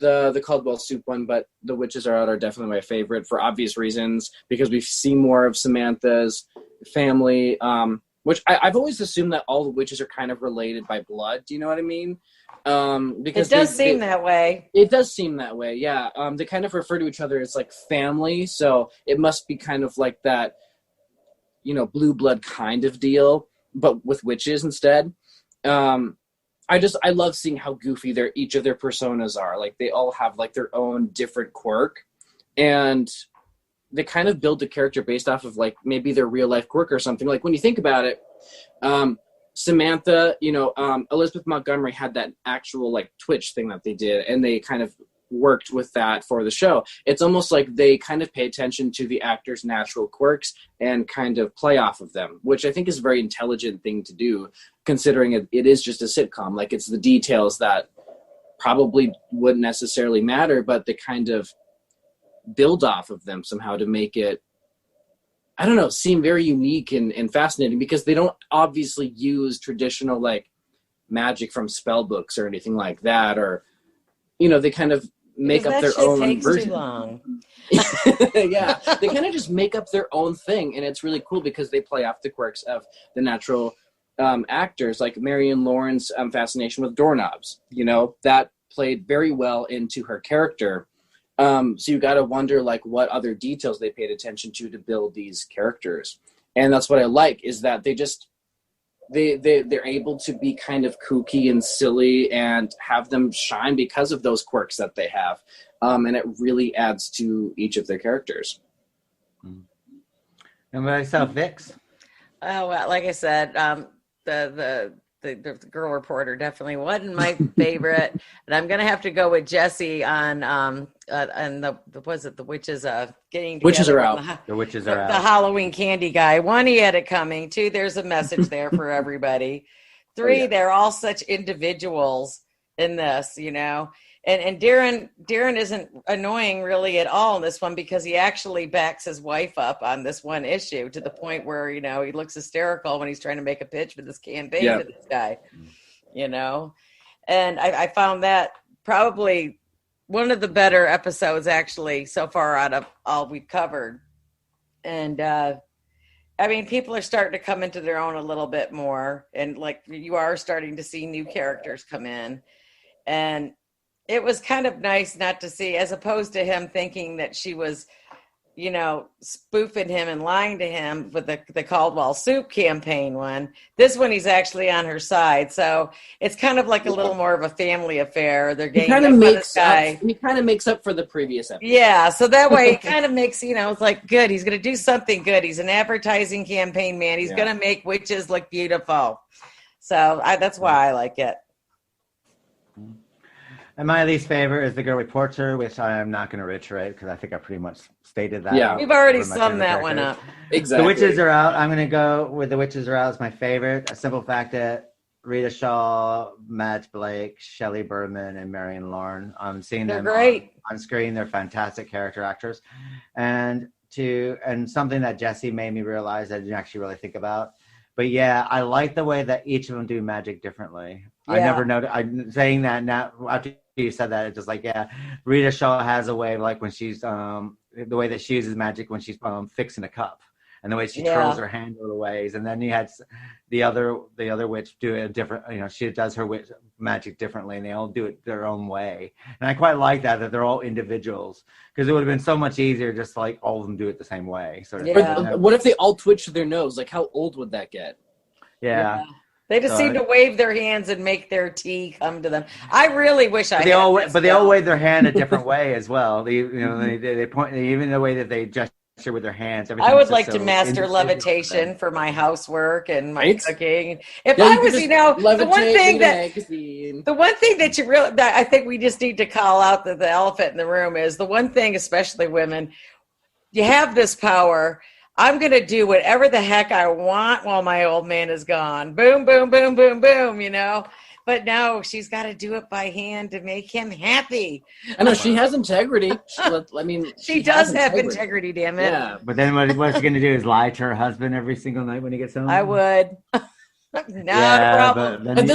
the Caldwell soup one, but the witches are out are definitely my favorite for obvious reasons, because we see more of Samantha's family, which I've always assumed that all the witches are kind of related by blood. Do you know what I mean? Because it does seem that way. It does seem that way, yeah. They kind of refer to each other as like family, so it must be kind of like that, blue blood kind of deal, but with witches instead. I love seeing how goofy each of their personas are. Like they all have like their own different quirk, and they kind of build the character based off of like maybe their real life quirk or something. Like when you think about it, Samantha, Elizabeth Montgomery had that actual like Twitch thing that they did, and they kind of worked with that for the show. It's almost like they kind of pay attention to the actors' natural quirks and kind of play off of them, which I think is a very intelligent thing to do, considering it is just a sitcom. Like it's the details that probably wouldn't necessarily matter, but they kind of build off of them somehow to make it, I don't know, seem very unique and fascinating, because they don't obviously use traditional like magic from spell books or anything like that, or they kind of make up their own takes version. Too long. Yeah, they kind of just make up their own thing, and it's really cool because they play off the quirks of the natural actors, like Marion Lorne's fascination with doorknobs. That played very well into her character. So you got to wonder like what other details they paid attention to build these characters. And that's what I like, is that they're able to be kind of kooky and silly and have them shine because of those quirks that they have. And it really adds to each of their characters. And myself, Vix. Oh, well, like I said, the Girl Reporter definitely wasn't my favorite, and I'm gonna have to go with Jesse on the witches getting together. Witches are out. The witches are out. The Halloween candy guy. 1, he had it coming. 2, there's a message there for everybody. 3, they're all such individuals in this, And Darren isn't annoying really at all in this one, because he actually backs his wife up on this one issue to the point where, he looks hysterical when he's trying to make a pitch for this campaign to this guy, And I found that probably one of the better episodes actually so far out of all we've covered. And, people are starting to come into their own a little bit more, and like you are starting to see new characters come in, and it was kind of nice not to see, as opposed to him thinking that she was, spoofing him and lying to him with the Caldwell Soup campaign one. This one, he's actually on her side. So it's kind of like a little more of a family affair. They're getting He kind of makes up for the previous episode. Yeah. So that way it kind of makes, it's like, good. He's going to do something good. He's an advertising campaign man. He's going to make witches look beautiful. So that's why I like it. And my least favorite is the Girl Reporter, which I am not going to reiterate because I think I pretty much stated that. Yeah, we've already summed that one up. Exactly. The Witches are out. I'm going to go with The Witches are out as my favorite. A simple fact that Reta Shaw, Madge Blake, Shelly Berman, and Marion Lorne. Seeing They're them great on screen. They're fantastic character actors. And something that Jesse made me realize I didn't actually really think about. But yeah, I like the way that each of them do magic differently. Yeah. I never noticed. I'm saying that now after you said that, it's just like, yeah, Reta Shaw has a way of like when she's the way that she uses magic when she's fixing a cup. And the way she twirls her hand little ways, and then you had the other witch do it different. She does her witch magic differently, and they all do it their own way. And I quite like that they're all individuals, because it would have been so much easier just like all of them do it the same way. Sort of. Yeah. What if they all twitch their nose? Like, how old would that get? Yeah. They just seem to wave their hands and make their tea come to them. I really wish they all wave their hand a different way as well. They point, even the way that they gesture with their hands. I would like to master levitation for my housework and my cooking. If I was, the one thing that you really, that I think we just need to call out the elephant in the room is the one thing, especially women, you have this power. I'm going to do whatever the heck I want while my old man is gone. Boom, boom, boom, boom, boom, But no, she's got to do it by hand to make him happy. I know, she has integrity. She does have integrity, damn it. Yeah, but then what's she going to do is lie to her husband every single night when he gets home? I would. Not a problem. But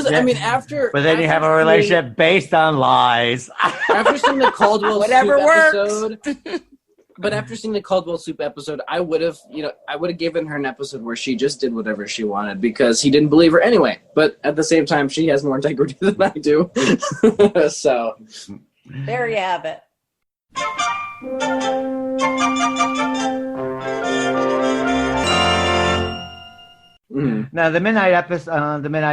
then you have a relationship based on lies. After seeing the Caldwell Whatever Soup works. episode... But after seeing the Caldwell Soup episode, I would have given her an episode where she just did whatever she wanted because he didn't believe her anyway. But at the same time, she has more integrity than I do. So there you have it. Now the midnight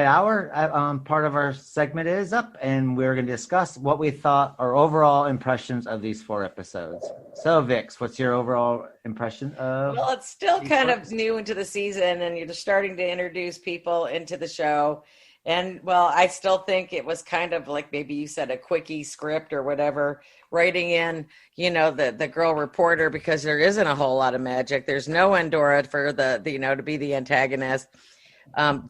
hour part of our segment is up, and we're going to discuss what we thought our overall impressions of these 4 episodes. So Vix, what's your overall impression of? Well, it's still kind of new into the season, and you're just starting to introduce people into the show. And well, I still think it was kind of like maybe you said a quickie script or whatever, writing in, the girl reporter, because there isn't a whole lot of magic. There's no Endora for the to be the antagonist.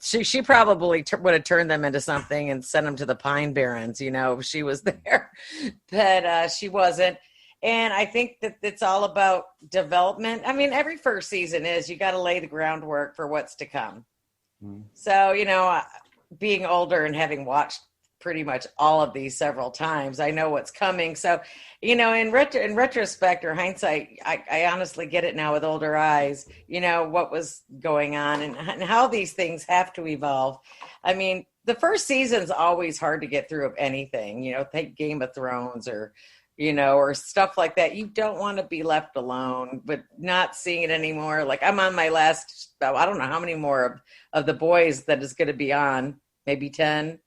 She probably would have turned them into something and sent them to the Pine Barrens, if she was there, but she wasn't. And I think that it's all about development. I mean, every first season is you got to lay the groundwork for what's to come. So, being older and having watched pretty much all of these several times, I know what's coming. So, in retrospect or hindsight, I honestly get it now with older eyes, what was going on and how these things have to evolve. I mean, the first season's always hard to get through of anything, take Game of Thrones or stuff like that. You don't want to be left alone, but not seeing it anymore. Like I'm on my last, I don't know how many more of the boys that is going to be on, maybe 10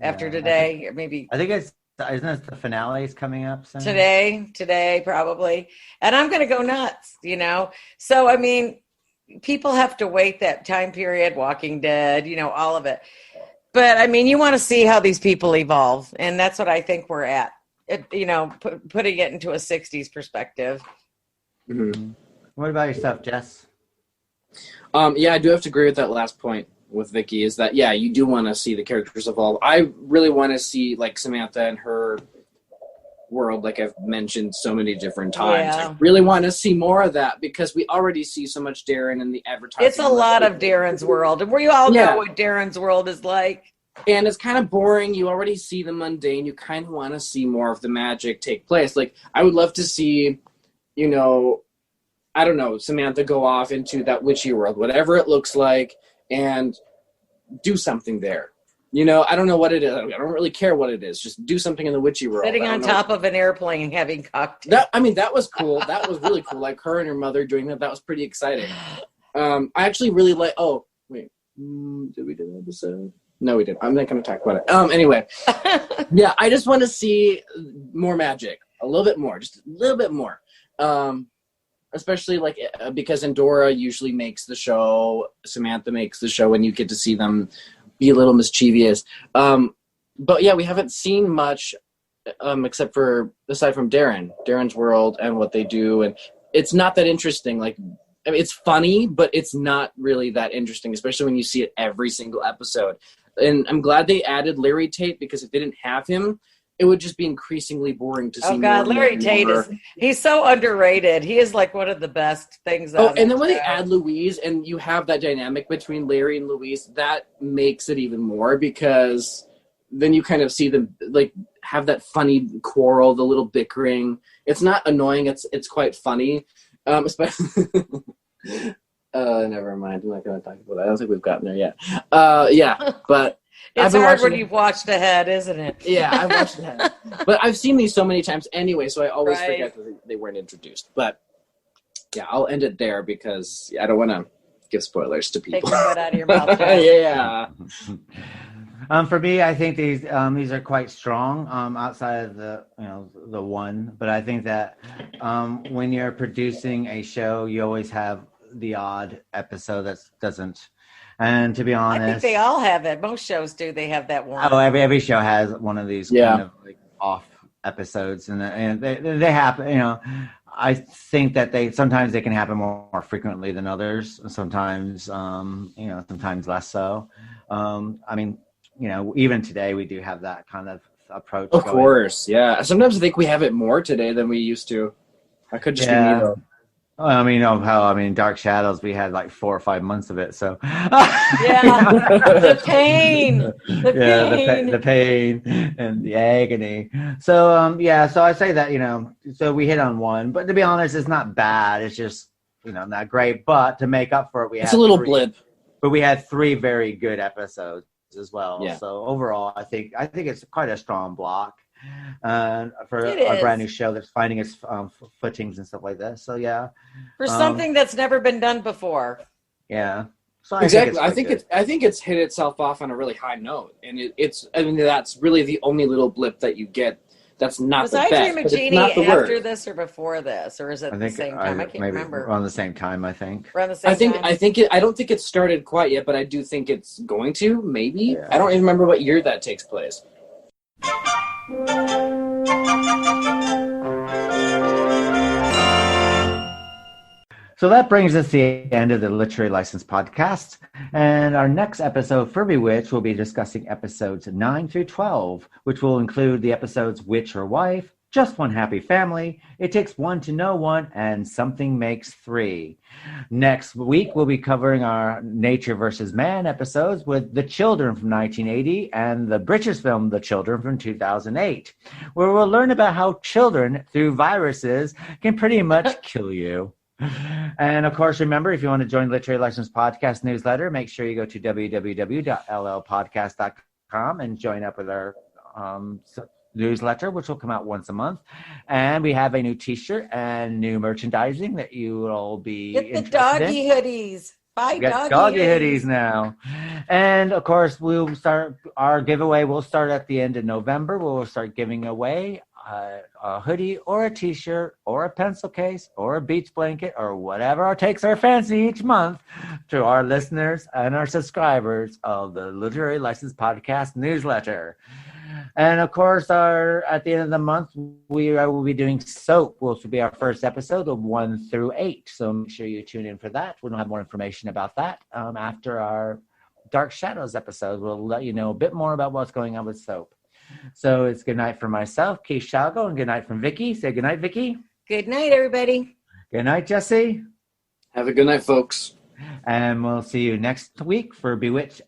after today, or maybe. I think isn't it the finale is coming up soon? Today, probably. And I'm going to go nuts, So, I mean, people have to wait that time period, Walking Dead, all of it. But I mean, you want to see how these people evolve. And that's what I think we're at. Putting it into a 60s perspective. Mm-hmm. What about yourself, Jess? Yeah, I do have to agree with that last point with Vicky, is that, yeah, you do want to see the characters evolve. I really want to see, like, Samantha and her world, like I've mentioned so many different times. Yeah. I really want to see more of that because we already see so much Darren in the advertising. It's a lot of Darren's world, and we all know what Darren's world is like. And it's kind of boring. You already see the mundane. You kind of want to see more of the magic take place. Like, I would love to see, I don't know, Samantha go off into that witchy world, whatever it looks like, and do something there. I don't know what it is. I don't really care what it is. Just do something in the witchy world. Sitting on top of an airplane and having cocktails. That was cool. That was really cool. Like her and her mother doing that. That was pretty exciting. I actually really like, did we do an episode? No, we didn't. I'm not going to talk about it. Anyway, yeah, I just want to see more magic, a little bit more, just a little bit more. Especially because Endora usually makes the show, Samantha makes the show, and you get to see them be a little mischievous. But yeah, we haven't seen much except for aside from Darren's world and what they do, and it's not that interesting. Like, I mean, it's funny, but it's not really that interesting, especially when you see it every single episode. And I'm glad they added Larry Tate, because if they didn't have him, it would just be increasingly boring to see. Oh God, Larry Tate he's so underrated. He is like one of the best things. Oh, and then when they add Louise and you have that dynamic between Larry and Louise, that makes it even more, because then you kind of see them like have that funny quarrel, the little bickering. It's not annoying. It's quite funny. Especially never mind. I'm not going to talk about that. I don't think we've gotten there yet. Yeah, but it's hard when you've watched ahead, isn't it? Yeah, I've watched ahead. But I've seen these so many times anyway, so I always forget that they weren't introduced. But yeah, I'll end it there because I don't want to give spoilers to people. Take your foot out of your mouth. Yeah. For me, I think these are quite strong outside of the one. But I think that when you're producing a show, you always have the odd episode that doesn't. And to be honest, I think they all have it. Most shows do. They have that one. Oh, every show has one of these kind of like off episodes, and they happen. I think that sometimes they can happen more frequently than others. Sometimes, sometimes less so. I mean, even today we do have that kind of approach. Of course, yeah. Sometimes I think we have it more today than we used to. I could just be me though. Dark Shadows, we had like 4 or 5 months of it. So the pain, the pain and the agony. So so I say that so we hit on one, but to be honest, it's not bad. It's just not great. But to make up for it, it's a little blip. But we had 3 very good episodes as well. Yeah. So overall, I think it's quite a strong block. For a brand new show that's finding its footings and stuff like that. So for something that's never been done before. Yeah. So exactly. I think it's hit itself off on a really high note, and that's really the only little blip that you get. That's not the best. Was I Dream of Jeannie after this or before this, or is it the same time? I can't remember. Around the same time, I think. Around the same time. I don't think it started quite yet, but I do think it's going to. Maybe. Yeah. I don't even remember what year that takes place. So that brings us to the end of the Literary License podcast. And our next episode for Bewitched will be discussing episodes 9 through 12, which will include the episodes Witch or Wife, Just One Happy Family, It Takes One to Know One, and Something Makes Three. Next week, we'll be covering our Nature versus Man episodes with The Children from 1980 and the British film The Children from 2008, where we'll learn about how children, through viruses, can pretty much kill you. And of course, remember, if you want to join Literary License Podcast newsletter, make sure you go to www.llpodcast.com and join up with our newsletter, which will come out once a month. And we have a new t-shirt and new merchandising that you will be get the doggy hoodies. Buy doggy hoodies now. And of course, we'll start our giveaway. We'll start at the end of November. We'll start giving away a hoodie or a t-shirt or a pencil case or a beach blanket or whatever takes our fancy each month to our listeners and our subscribers of the Literary License Podcast newsletter. And of course, at the end of the month, we will be doing Soap, which will be our first episode of 1 through 8. So make sure you tune in for that. We'll have more information about that after our Dark Shadows episode. We'll let you know a bit more about what's going on with Soap. So it's good night from myself, Keith Shalgo, and good night from Vicky. Say good night, Vicky. Good night, everybody. Good night, Jesse. Have a good night, folks. And we'll see you next week for Bewitched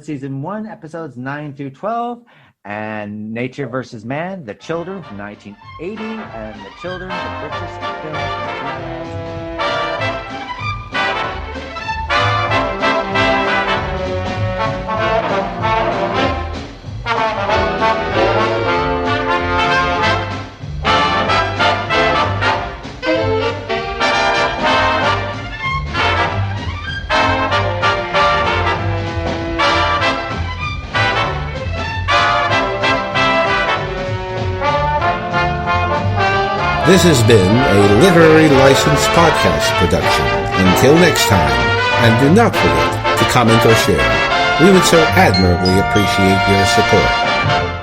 season 1, episodes 9 through 12. And Nature versus Man, The Children from 1980, and The Children, the British film from 2000. This has been a Literary License Podcast production. Until next time, and do not forget to comment or share. We would so admirably appreciate your support.